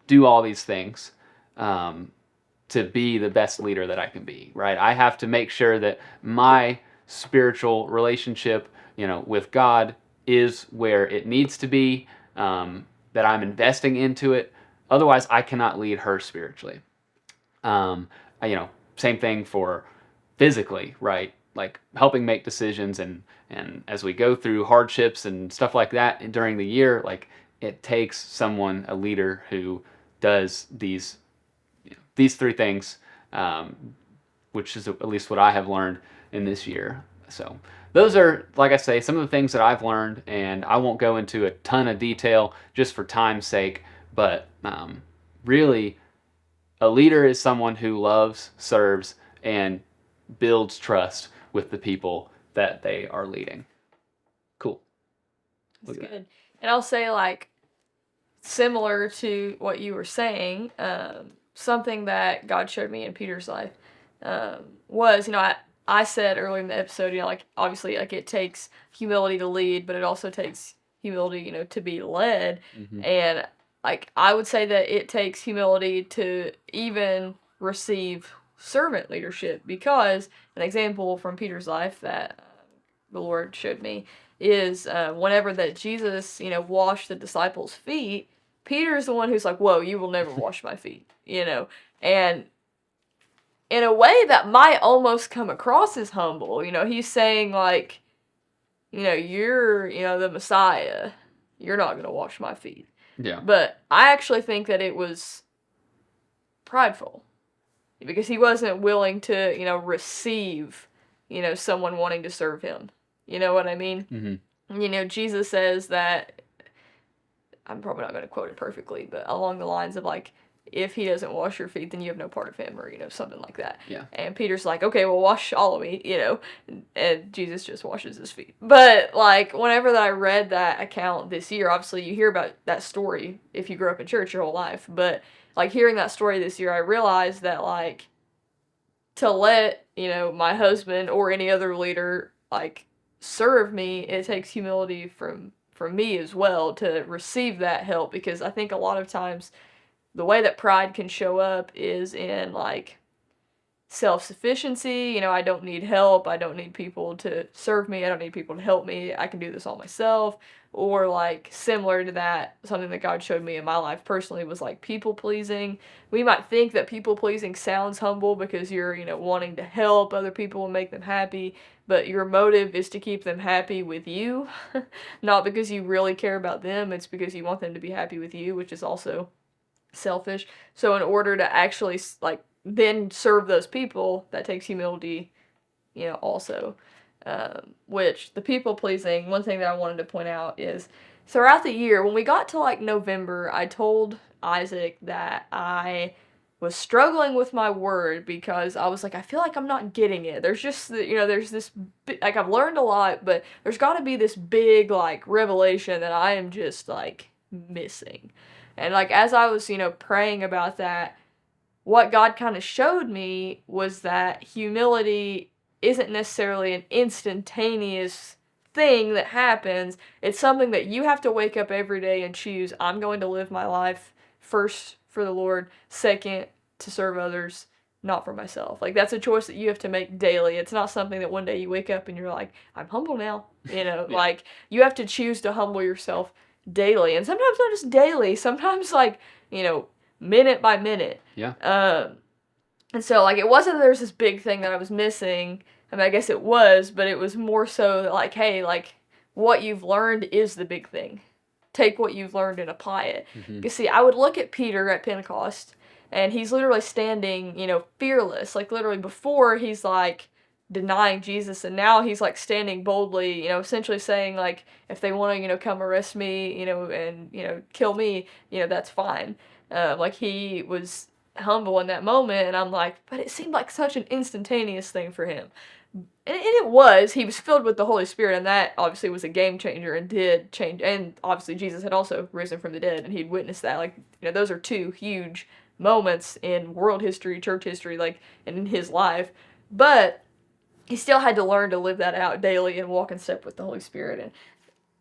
do all these things to be the best leader that I can be, right? I have to make sure that my spiritual relationship, with God is where it needs to be, that I'm investing into it. Otherwise, I cannot lead her spiritually. Um, Same thing for physically, right? Like helping make decisions and as we go through hardships and stuff like that during the year, like it takes someone, a leader who does these three things, which is at least what I have learned in this year. So those are, like I say, some of the things that I've learned, and I won't go into a ton of detail just for time's sake. But really, a leader is someone who loves, serves, and builds trust with the people that they are leading. Cool. That's good. And I'll say, like, similar to what you were saying, something that God showed me in Peter's life was, I said earlier in the episode, like, obviously, like, it takes humility to lead, but it also takes humility, to be led. Mm-hmm. And, like, I would say that it takes humility to even receive servant leadership, because an example from Peter's life that the Lord showed me is whenever that Jesus, washed the disciples' feet, Peter's the one who's like, whoa, you will never wash my feet, and in a way that might almost come across as humble, he's saying, like, you're, the Messiah, you're not going to wash my feet. Yeah. But I actually think that it was prideful, because he wasn't willing to, receive, someone wanting to serve him. You know what I mean? Mm-hmm. Jesus says that, I'm probably not going to quote it perfectly, but along the lines of, like, if he doesn't wash your feet, then you have no part of him, or, something like that. Yeah. And Peter's like, okay, well, wash all of me, and Jesus just washes his feet. But, like, whenever that I read that account this year, obviously you hear about that story if you grew up in church your whole life, but, like, hearing that story this year, I realized that, like, to let, my husband or any other leader, like, serve me, it takes humility from me as well to receive that help, because I think a lot of times the way that pride can show up is in, like, self-sufficiency. I don't need help, I don't need people to serve me, I don't need people to help me, I can do this all myself. Or, like, similar to that, something that God showed me in my life personally was, like, people pleasing. We might think that people pleasing sounds humble because you're, wanting to help other people and make them happy, but your motive is to keep them happy with you, not because you really care about them, it's because you want them to be happy with you, which is also selfish. So in order to actually, like, then serve those people, that takes humility, also. Which, the people pleasing, one thing that I wanted to point out is, throughout the year, when we got to, like, November, I told Isaac that I was struggling with my word, because I was like, I feel like I'm not getting it. There's just, there's this, like, I've learned a lot, but there's got to be this big, like, revelation that I am just, like, missing. And, like, as I was, praying about that, what God kind of showed me was that humility isn't necessarily an instantaneous thing that happens. It's something that you have to wake up every day and choose, I'm going to live my life first for the Lord, second to serve others, not for myself. Like, that's a choice that you have to make daily. It's not something that one day you wake up and you're like, I'm humble now. Yeah. Like, you have to choose to humble yourself daily. And sometimes not just daily, sometimes, like, minute by minute. Yeah. And so, like, it wasn't that there's this big thing that I was missing. I mean, I guess it was, but it was more so that, like, hey, like, what you've learned is the big thing. Take what you've learned and apply it. Mm-hmm. You see, I would look at Peter at Pentecost, and he's literally standing, fearless. Like, literally before he's, like, denying Jesus, and now he's, like, standing boldly, essentially saying, like, if they want to, come arrest me, and, kill me, that's fine. Like, he was humble in that moment, and I'm like, but it seemed like such an instantaneous thing for him. And it was, he was filled with the Holy Spirit, and that obviously was a game changer and did change. And obviously, Jesus had also risen from the dead, and he'd witnessed that. Like, those are two huge moments in world history, church history, like, and in his life. But he still had to learn to live that out daily and walk in step with the Holy Spirit. And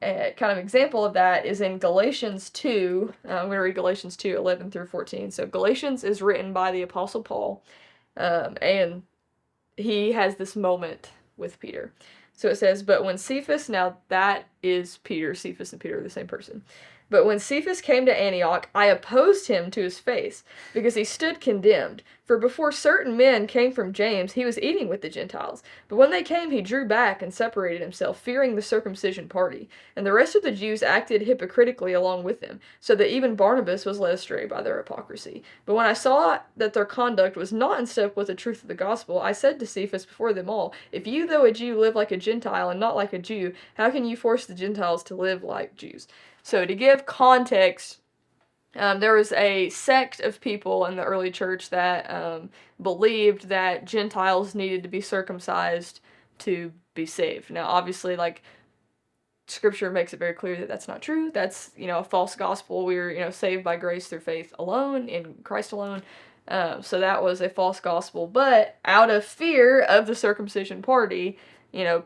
a kind of example of that is in Galatians 2. I'm going to read Galatians 2, 11 through 14. So Galatians is written by the Apostle Paul, and he has this moment with Peter. So it says, but when Cephas, now that is Peter, Cephas and Peter are the same person. But when Cephas came to Antioch, I opposed him to his face, because he stood condemned. For before certain men came from James, he was eating with the Gentiles. But when they came, he drew back and separated himself, fearing the circumcision party. And the rest of the Jews acted hypocritically along with him, so that even Barnabas was led astray by their hypocrisy. But when I saw that their conduct was not in step with the truth of the gospel, I said to Cephas before them all, if you, though a Jew, live like a Gentile and not like a Jew, how can you force the Gentiles to live like Jews? So to give context, there was a sect of people in the early church that believed that Gentiles needed to be circumcised to be saved. Now, obviously, like, Scripture makes it very clear that that's not true. That's, a false gospel. We're, saved by grace through faith alone, in Christ alone. So that was a false gospel. But out of fear of the circumcision party,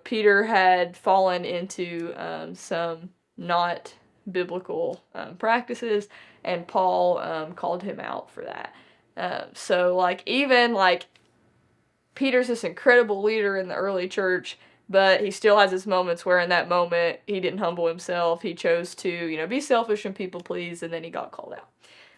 Peter had fallen into some not biblical practices, and Paul called him out for that. So, like, even, like, Peter's this incredible leader in the early church, but he still has his moments where in that moment he didn't humble himself. He chose to, be selfish and people please, and then he got called out.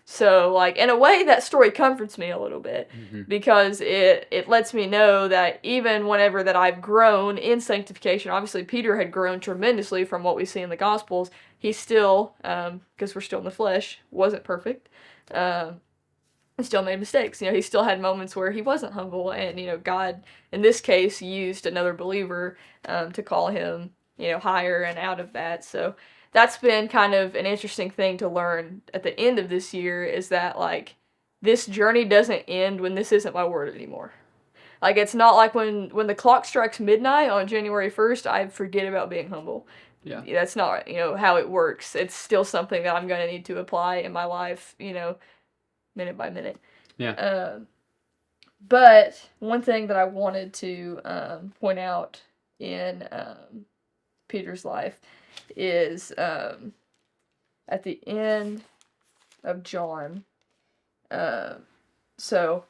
So, like, in a way, that story comforts me a little bit, because it lets me know that even whenever that I've grown in sanctification, obviously Peter had grown tremendously from what we see in the Gospels. He still, because we're still in the flesh, wasn't perfect. And still made mistakes. He still had moments where he wasn't humble, and, God, in this case, used another believer to call him, higher and out of that. So that's been kind of an interesting thing to learn at the end of this year, is that, like, this journey doesn't end when this isn't my word anymore. Like, it's not like when the clock strikes midnight on January 1st, I forget about being humble. Yeah. That's not, how it works. It's still something that I'm going to need to apply in my life, minute by minute. Yeah. But one thing that I wanted to point out in Peter's life is at the end of John. So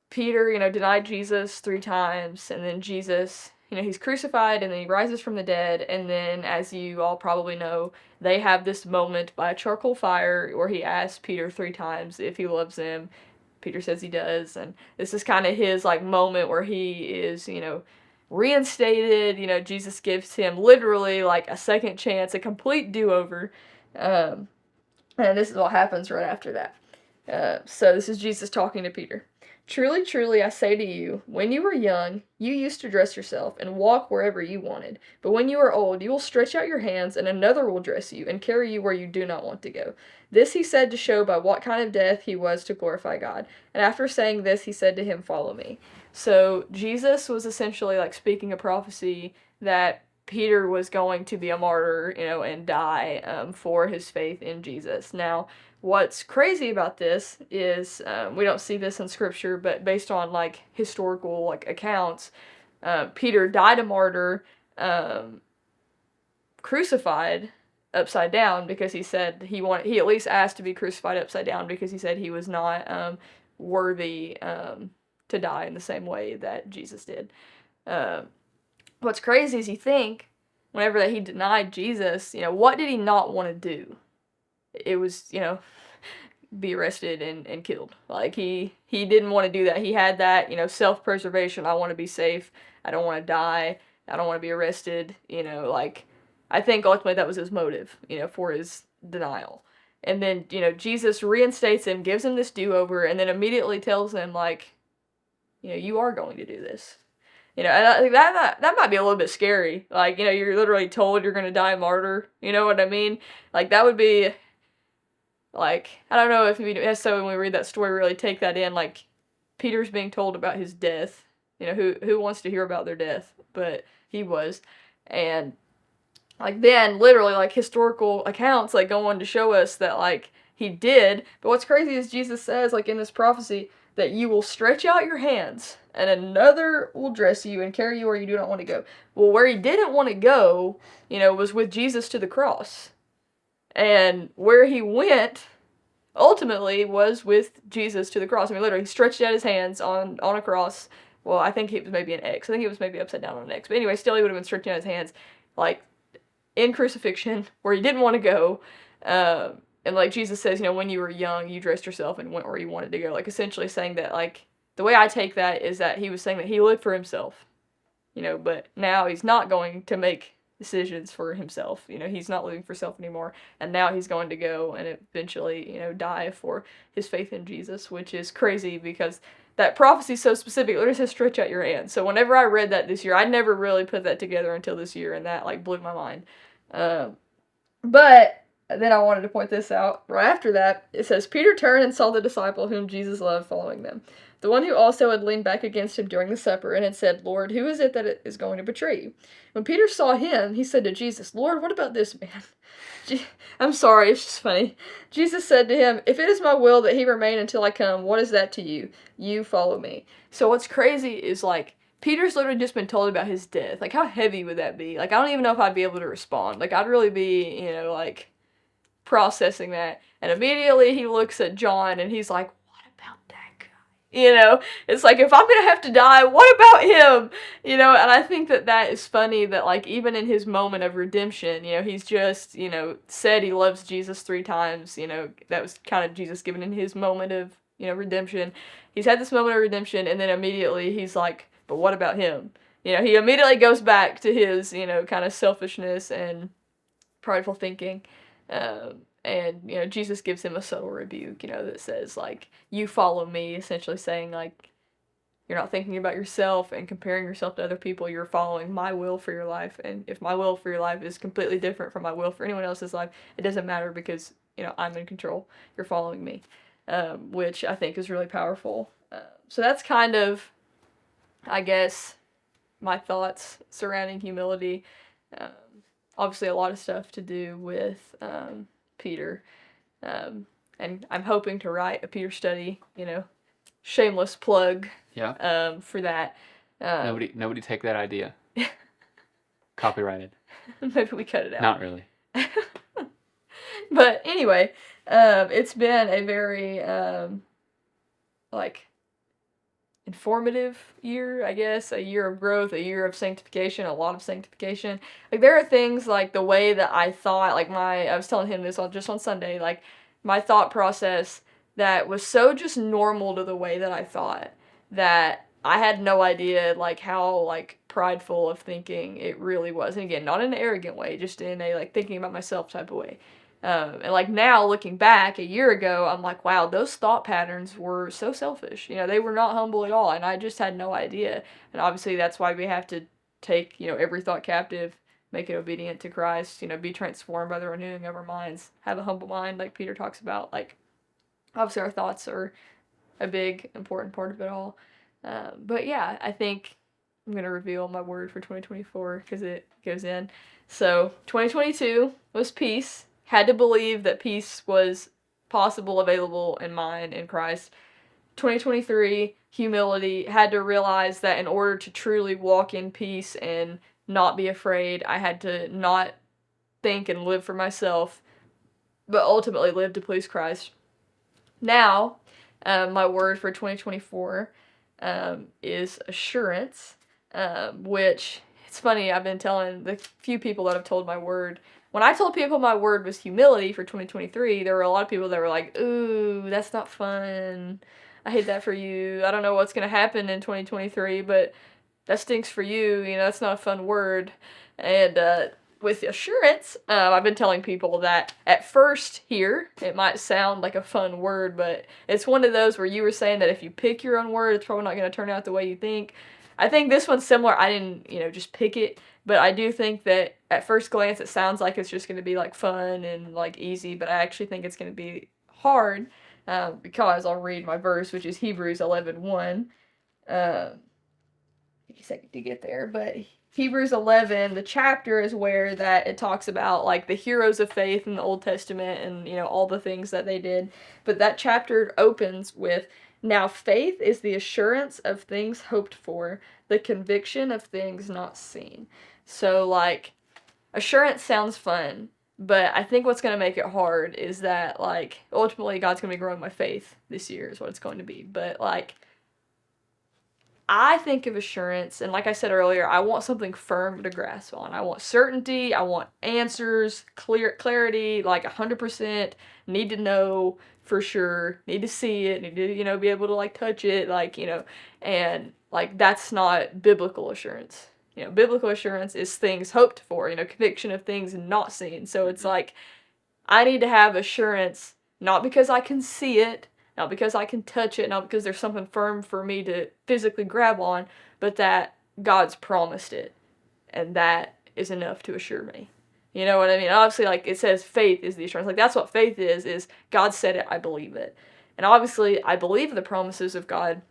Peter, denied Jesus 3 times, and then Jesus, he's crucified, and then he rises from the dead, and then, as you all probably know, they have this moment by a charcoal fire where he asks Peter 3 times if he loves him. Peter says he does, and this is kind of his, like, moment where he is, reinstated. Jesus gives him literally, like, a second chance, a complete do-over, and this is what happens right after that. So this is Jesus talking to Peter. Truly, truly, I say to you, when you were young, you used to dress yourself and walk wherever you wanted. But when you are old, you will stretch out your hands, and another will dress you and carry you where you do not want to go. This he said to show by what kind of death he was to glorify God. And after saying this, he said to him, follow me. So Jesus was essentially, like, speaking a prophecy that Peter was going to be a martyr, and die for his faith in Jesus. Now, what's crazy about this is, we don't see this in Scripture, but based on, like, historical, like, accounts, Peter died a martyr, crucified upside down, because he said he at least asked to be crucified upside down, because he said he was not worthy to die in the same way that Jesus did. What's crazy is you think, whenever that he denied Jesus, what did he not want to do? It was, be arrested and killed. Like, he didn't want to do that. He had that, self-preservation. I want to be safe. I don't want to die. I don't want to be arrested. Like, I think ultimately that was his motive, for his denial. And then, Jesus reinstates him, gives him this do-over, and then immediately tells him, like, you are going to do this. And I think that might be a little bit scary. Like, you're literally told you're going to die a martyr. You know what I mean? Like, that would be, like, I don't know if we necessarily, when we read that story, really take that in. Like, Peter's being told about his death, who wants to hear about their death? But he was. And like then literally like historical accounts like go on to show us that like he did. But what's crazy is Jesus says like in this prophecy that you will stretch out your hands and another will dress you and carry you where you do not want to go. Well, where he didn't want to go, was with Jesus to the cross. And where he went ultimately was with Jesus to the cross. I mean, literally, he stretched out his hands on a cross. Well, I think it was maybe an X. I think it was maybe upside down on an X. But anyway, still, he would have been stretching out his hands, like, in crucifixion, where he didn't want to go. And, like, Jesus says, when you were young, you dressed yourself and went where you wanted to go. Like, essentially saying that, like, the way I take that is that he was saying that he lived for himself. But now he's not going to make decisions for himself. He's not living for self anymore, and now he's going to go and eventually, die for his faith in Jesus, which is crazy because that prophecy is so specific. It says stretch out your hands. So whenever I read that this year, I never really put that together until this year, and that like blew my mind. But then I wanted to point this out. Right after that, it says, Peter turned and saw the disciple whom Jesus loved following them, the one who also had leaned back against him during the supper, and had said, Lord, who is it that is going to betray you? When Peter saw him, he said to Jesus, Lord, what about this man? I'm sorry, it's just funny. Jesus said to him, if it is my will that he remain until I come, what is that to you? You follow me. So what's crazy is, like, Peter's literally just been told about his death. Like, how heavy would that be? Like, I don't even know if I'd be able to respond. Like, I'd really be, like, processing that. And immediately he looks at John and he's like, what about that guy? It's like, if I'm gonna have to die, what about him? And I think that is funny that, like, even in his moment of redemption, he's just, said he loves Jesus 3 times. That was kind of Jesus given in his moment of, redemption. He's had this moment of redemption, and then immediately he's like, but what about him? He immediately goes back to his, kind of selfishness and prideful thinking. And, Jesus gives him a subtle rebuke, that says, like, you follow me, essentially saying, like, you're not thinking about yourself and comparing yourself to other people, you're following my will for your life, and if my will for your life is completely different from my will for anyone else's life, it doesn't matter because, I'm in control, you're following me, which I think is really powerful. So that's kind of, I guess, my thoughts surrounding humility. Obviously a lot of stuff to do with Peter. And I'm hoping to write a Peter study, shameless plug for that. Nobody take that idea. Copyrighted. Maybe we cut it out. Not really. But anyway, it's been a very informative year, I guess, a year of growth, a year of sanctification, a lot of sanctification. Like, there are things, like, the way that I thought, like, I was telling him this just on Sunday, like, my thought process that was so just normal to the way that I thought, that I had no idea, like, how, like, prideful of thinking it really was. And again, not in an arrogant way, just in a, like, thinking about myself type of way. And, like, now, looking back, a year ago, I'm like, wow, those thought patterns were so selfish. They were not humble at all, and I just had no idea. And obviously, that's why we have to take, every thought captive, make it obedient to Christ, be transformed by the renewing of our minds, have a humble mind, like Peter talks about. Like, obviously, our thoughts are a big, important part of it all. But yeah, I think I'm going to reveal my word for 2024 because it goes in. So, 2022 was peace. Had to believe that peace was possible, available, and mine in Christ. 2023, humility. Had to realize that in order to truly walk in peace and not be afraid, I had to not think and live for myself, but ultimately live to please Christ. Now, my word for 2024 is assurance, which, it's funny, I've been telling the few people that I've told my word. When I told people my word was humility for 2023, there were a lot of people that were like, ooh, that's not fun. I hate that for you. I don't know what's going to happen in 2023, but that stinks for you. That's not a fun word. And with assurance, I've been telling people that at first here, it might sound like a fun word, but it's one of those where you were saying that if you pick your own word, it's probably not going to turn out the way you think. I think this one's similar. I didn't, just pick it, but I do think that at first glance it sounds like it's just going to be like fun and like easy, but I actually think it's going to be hard because I'll read my verse, which is Hebrews 11:1. take a second to get there, but Hebrews 11, the chapter is where that it talks about like the heroes of faith in the Old Testament and all the things that they did. But that chapter opens with, now faith is the assurance of things hoped for, the conviction of things not seen. So like assurance sounds fun, but I think what's going to make it hard is that like ultimately God's going to be growing my faith this year is what it's going to be. But like I think of assurance, and like I said earlier, I want something firm to grasp on. I want certainty, I want answers, clarity, like 100%, need to know for sure, need to see it, need to, be able to like touch it, like, and like that's not biblical assurance. Biblical assurance is things hoped for, conviction of things not seen. So it's like, I need to have assurance, not because I can see it, not because I can touch it, not because there's something firm for me to physically grab on, but that God's promised it. And that is enough to assure me. You know what I mean? Obviously, like, it says faith is the assurance. Like, that's what faith is God said it, I believe it. And obviously, I believe the promises of God.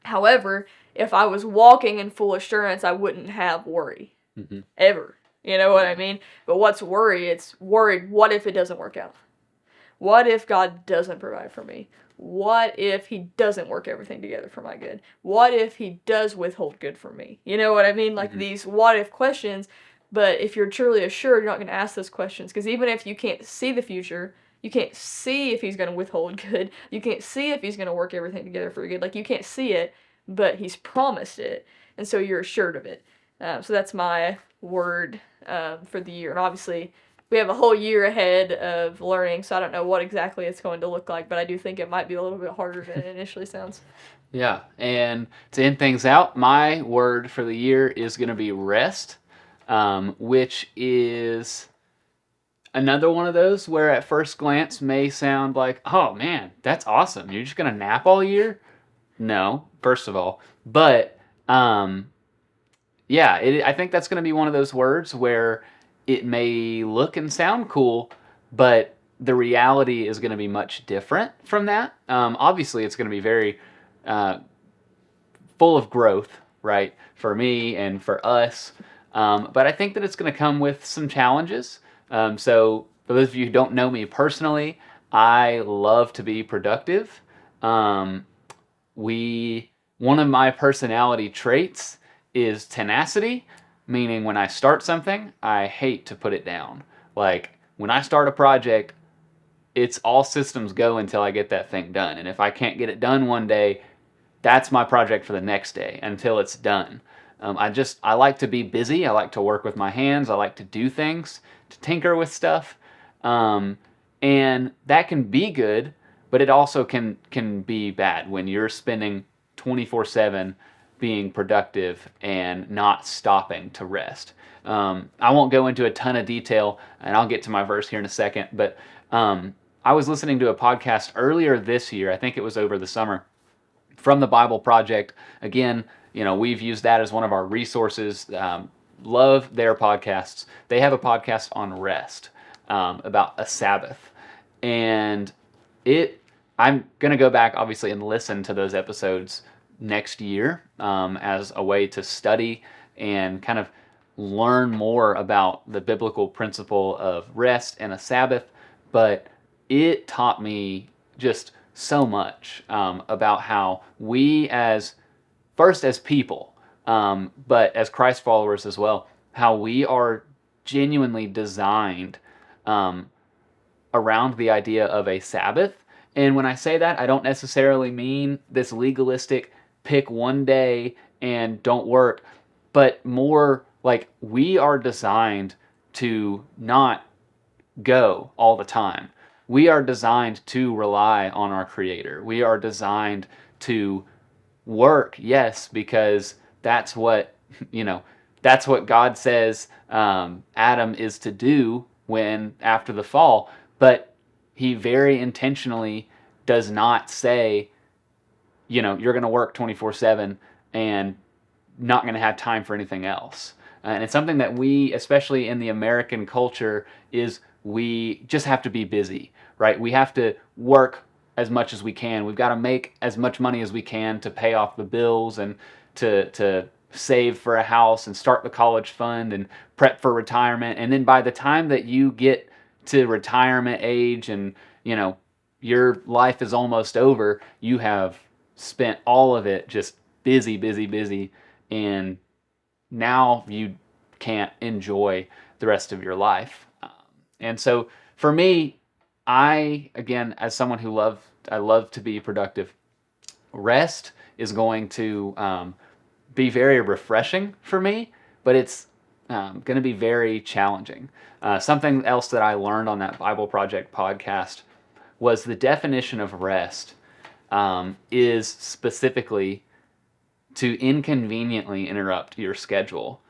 However, if I was walking in full assurance, I wouldn't have worry. Mm-hmm. Ever. You know what I mean? But what's worry? It's worried, what if it doesn't work out? What if God doesn't provide for me? What if he doesn't work everything together for my good? What if he does withhold good from me? You know what I mean? Like these what if questions, but if you're truly assured, you're not going to ask those questions. Because even if you can't see the future, you can't see if he's going to withhold good. You can't see if he's going to work everything together for your good. Like, you can't see it, but he's promised it. And so you're assured of it. So that's my word for the year. And obviously, we have a whole year ahead of learning, so I don't know what exactly it's going to look like, but I do think it might be a little bit harder than it initially sounds. Yeah, and to end things out, my word for the year is going to be rest, which is another one of those where at first glance may sound like, oh man, that's awesome. You're just going to nap all year? No, first of all. But, yeah, I think that's going to be one of those words where it may look and sound cool, but the reality is going to be much different from that. Obviously, it's going to be very full of growth, right, for me and for us. But I think that it's going to come with some challenges. So for those of you who don't know me personally, I love to be productive. One of my personality traits is tenacity, meaning when I start something, I hate to put it down. Like, when I start a project, it's all systems go until I get that thing done. And if I can't get it done one day, that's my project for the next day until it's done. I like to be busy. I like to work with my hands. I like to do things, to tinker with stuff. And that can be good, but it also can be bad when you're spending 24/7 being productive and not stopping to rest. I won't go into a ton of detail, and I'll get to my verse here in a second, but I was listening to a podcast earlier this year, I think it was over the summer, from the Bible Project. Again, we've used that as one of our resources. Love their podcasts. They have a podcast on rest, about a Sabbath. And I'm going to go back, obviously, and listen to those episodes next year as a way to study and kind of learn more about the biblical principle of rest and a Sabbath. But it taught me just so much about how we as people, but as Christ followers as well, how we are genuinely designed around the idea of a Sabbath. And when I say that, I don't necessarily mean this legalistic pick one day and don't work, but more like we are designed to not go all the time. We are designed to rely on our Creator. We are designed to work, yes, because that's what God says Adam is to do after the fall. But he very intentionally does not say, you're going to work 24/7 and not going to have time for anything else. And it's something that we, especially in the American culture, we just have to be busy, right? We have to work as much as we can. We've got to make as much money as we can to pay off the bills and to save for a house and start the college fund and prep for retirement. And then by the time that you get to retirement age and, you know, your life is almost over, you have spent all of it just busy, busy, busy. And now you can't enjoy the rest of your life. And so for me, again, as someone I love to be productive, rest is going to be very refreshing for me, but it's going to be very challenging. Something else that I learned on that Bible Project podcast was the definition of rest is specifically to inconveniently interrupt your schedule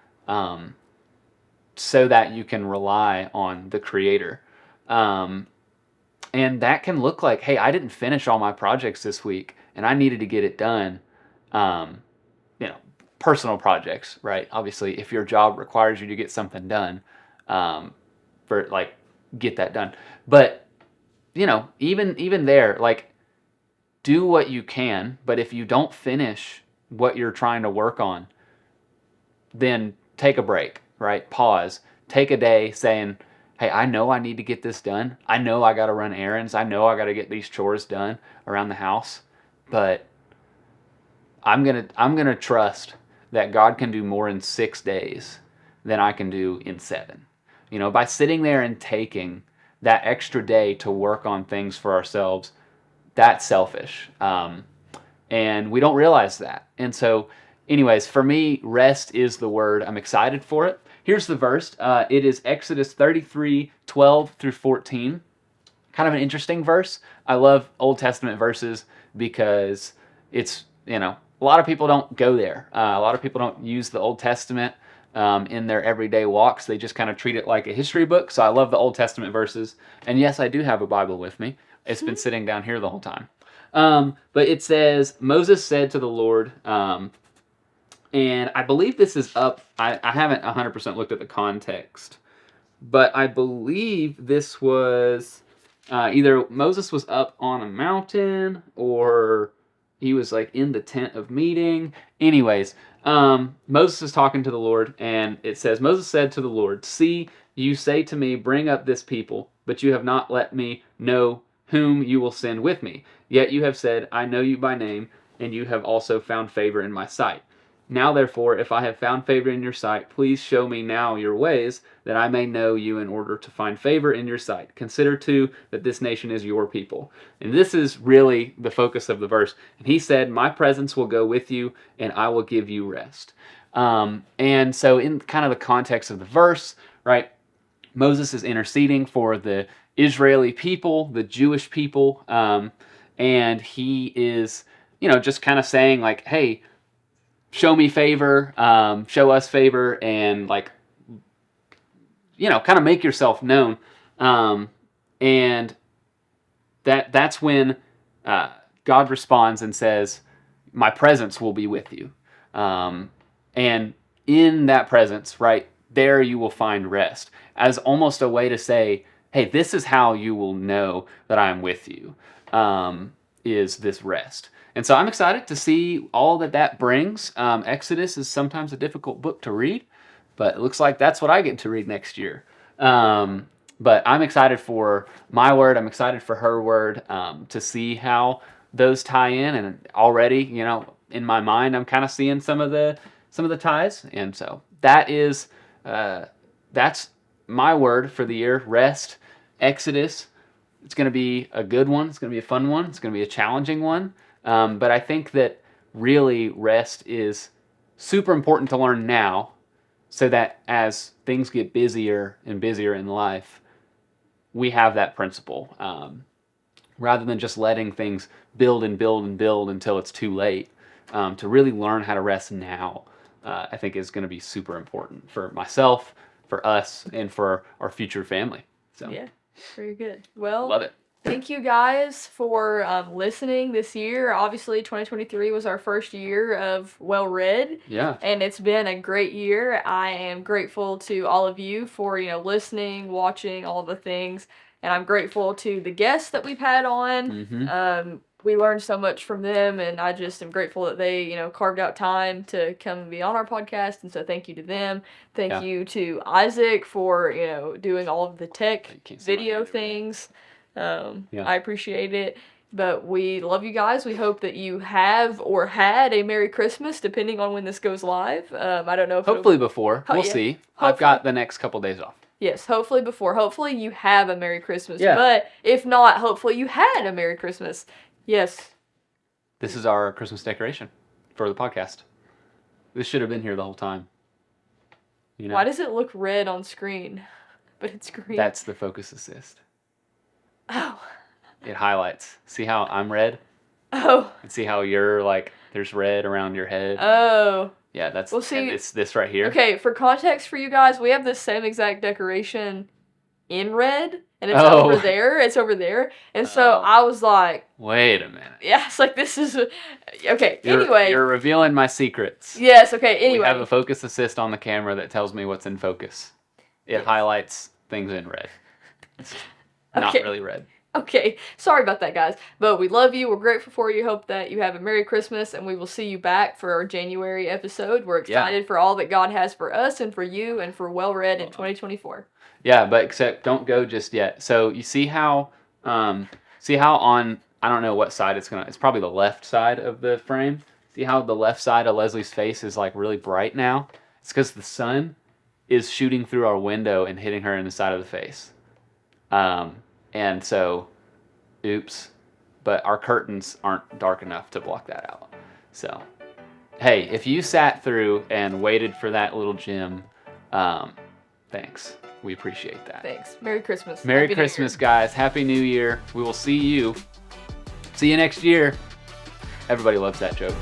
so that you can rely on the Creator. And that can look like, hey, I didn't finish all my projects this week and I needed to get it done. You know, personal projects, right? Obviously, if your job requires you to get something done, for like, get that done. But, you know, even there, like, do what you can, but if you don't finish what you're trying to work on, then take a break, right? Pause. Take a day saying, hey, I know I need to get this done. I know I got to run errands. I know I got to get these chores done around the house. But I'm going to trust that God can do more in 6 days than I can do in 7. You know, by sitting there and taking that extra day to work on things for ourselves, that's selfish. And we don't realize that. And so, anyways, for me, rest is the word. I'm excited for it. Here's the verse. It is Exodus 33:12 through 14. Kind of an interesting verse. I love Old Testament verses because it's, you know, a lot of people don't go there. A lot of people don't use the Old Testament in their everyday walks. They just kind of treat it like a history book. So I love the Old Testament verses. And yes, I do have a Bible with me. It's been sitting down here the whole time. But it says, Moses said to the Lord, and I believe this is up, I haven't 100% looked at the context, but I believe this was either Moses was up on a mountain or he was like in the tent of meeting. Anyways, Moses is talking to the Lord, and it says, Moses said to the Lord, see, you say to me, bring up this people, but you have not let me know whom you will send with me. Yet you have said, I know you by name, and you have also found favor in my sight. Now therefore, if I have found favor in your sight, please show me now your ways, that I may know you in order to find favor in your sight. Consider too that this nation is your people. And this is really the focus of the verse. And he said, my presence will go with you, and I will give you rest. And so in kind of the context of the verse, right, Moses is interceding for the Israeli people, the Jewish people, and he is, you know, just kind of saying like, hey, show me favor, show us favor, and like, you know, kind of make yourself known. And that's when God responds and says, my presence will be with you. And in that presence, right, there you will find rest, as almost a way to say, hey, this is how you will know that I'm with you, is this rest. And so I'm excited to see all that brings. Exodus is sometimes a difficult book to read, but it looks like that's what I get to read next year. But I'm excited for my word. I'm excited for her word, to see how those tie in. And already, you know, in my mind, I'm kind of seeing some of the ties. And so that's my word for the year. Rest, Exodus. It's going to be a good one. It's going to be a fun one. It's going to be a challenging one. But I think that really rest is super important to learn now, so that as things get busier and busier in life, we have that principle, rather than just letting things build and build and build until it's too late. To really learn how to rest now, I think is going to be super important for myself, for us, and for our future family. So yeah, very good. Well, love it. Thank you guys for listening this year. Obviously, 2023 was our first year of Well Read. Yeah. And it's been a great year. I am grateful to all of you for, you know, listening, watching, all the things. And I'm grateful to the guests that we've had on. Mm-hmm. we learned so much from them, and I just am grateful that they, carved out time to come and be on our podcast, and so thank you to them. Thank you to Isaac for, doing all of the tech video things. I appreciate it. But we love you guys. We hope that you have or had a Merry Christmas, depending on when this goes live. I don't know if hopefully before. We'll see. Hopefully. I've got the next couple days off. Yes, hopefully before. Hopefully you have a Merry Christmas. Yeah. But if not, hopefully you had a Merry Christmas. Yes. This is our Christmas decoration for the podcast. This should have been here the whole time. Why does it look red on screen, but it's green? That's the focus assist. Oh. It highlights. See how I'm red? Oh. And see how you're there's red around your head? Oh. Yeah, that's it's this right here. Okay, for context for you guys, we have the same exact decoration in red, and it's over there. It's over there. And so I was like, wait a minute. Yeah, it's like this is okay. Anyway, you're revealing my secrets. Yes, okay. Anyway. We have a focus assist on the camera that tells me what's in focus. It highlights things in red. It's not really red. Okay, sorry about that, guys. But we love you. We're grateful for you. Hope that you have a Merry Christmas, and we will see you back for our January episode. We're excited for all that God has for us and for you and for Well Read in 2024. Yeah, but except don't go just yet. So you see how on, I don't know what side it's probably the left side of the frame. See how the left side of Leslie's face is really bright now? It's because the sun is shooting through our window and hitting her in the side of the face. And so, oops, but our curtains aren't dark enough to block that out. So, hey, if you sat through and waited for that little gem, thanks. We appreciate that. Thanks. Merry Christmas. Merry Christmas, guys. Happy New Year. We will see you. See you next year. Everybody loves that joke.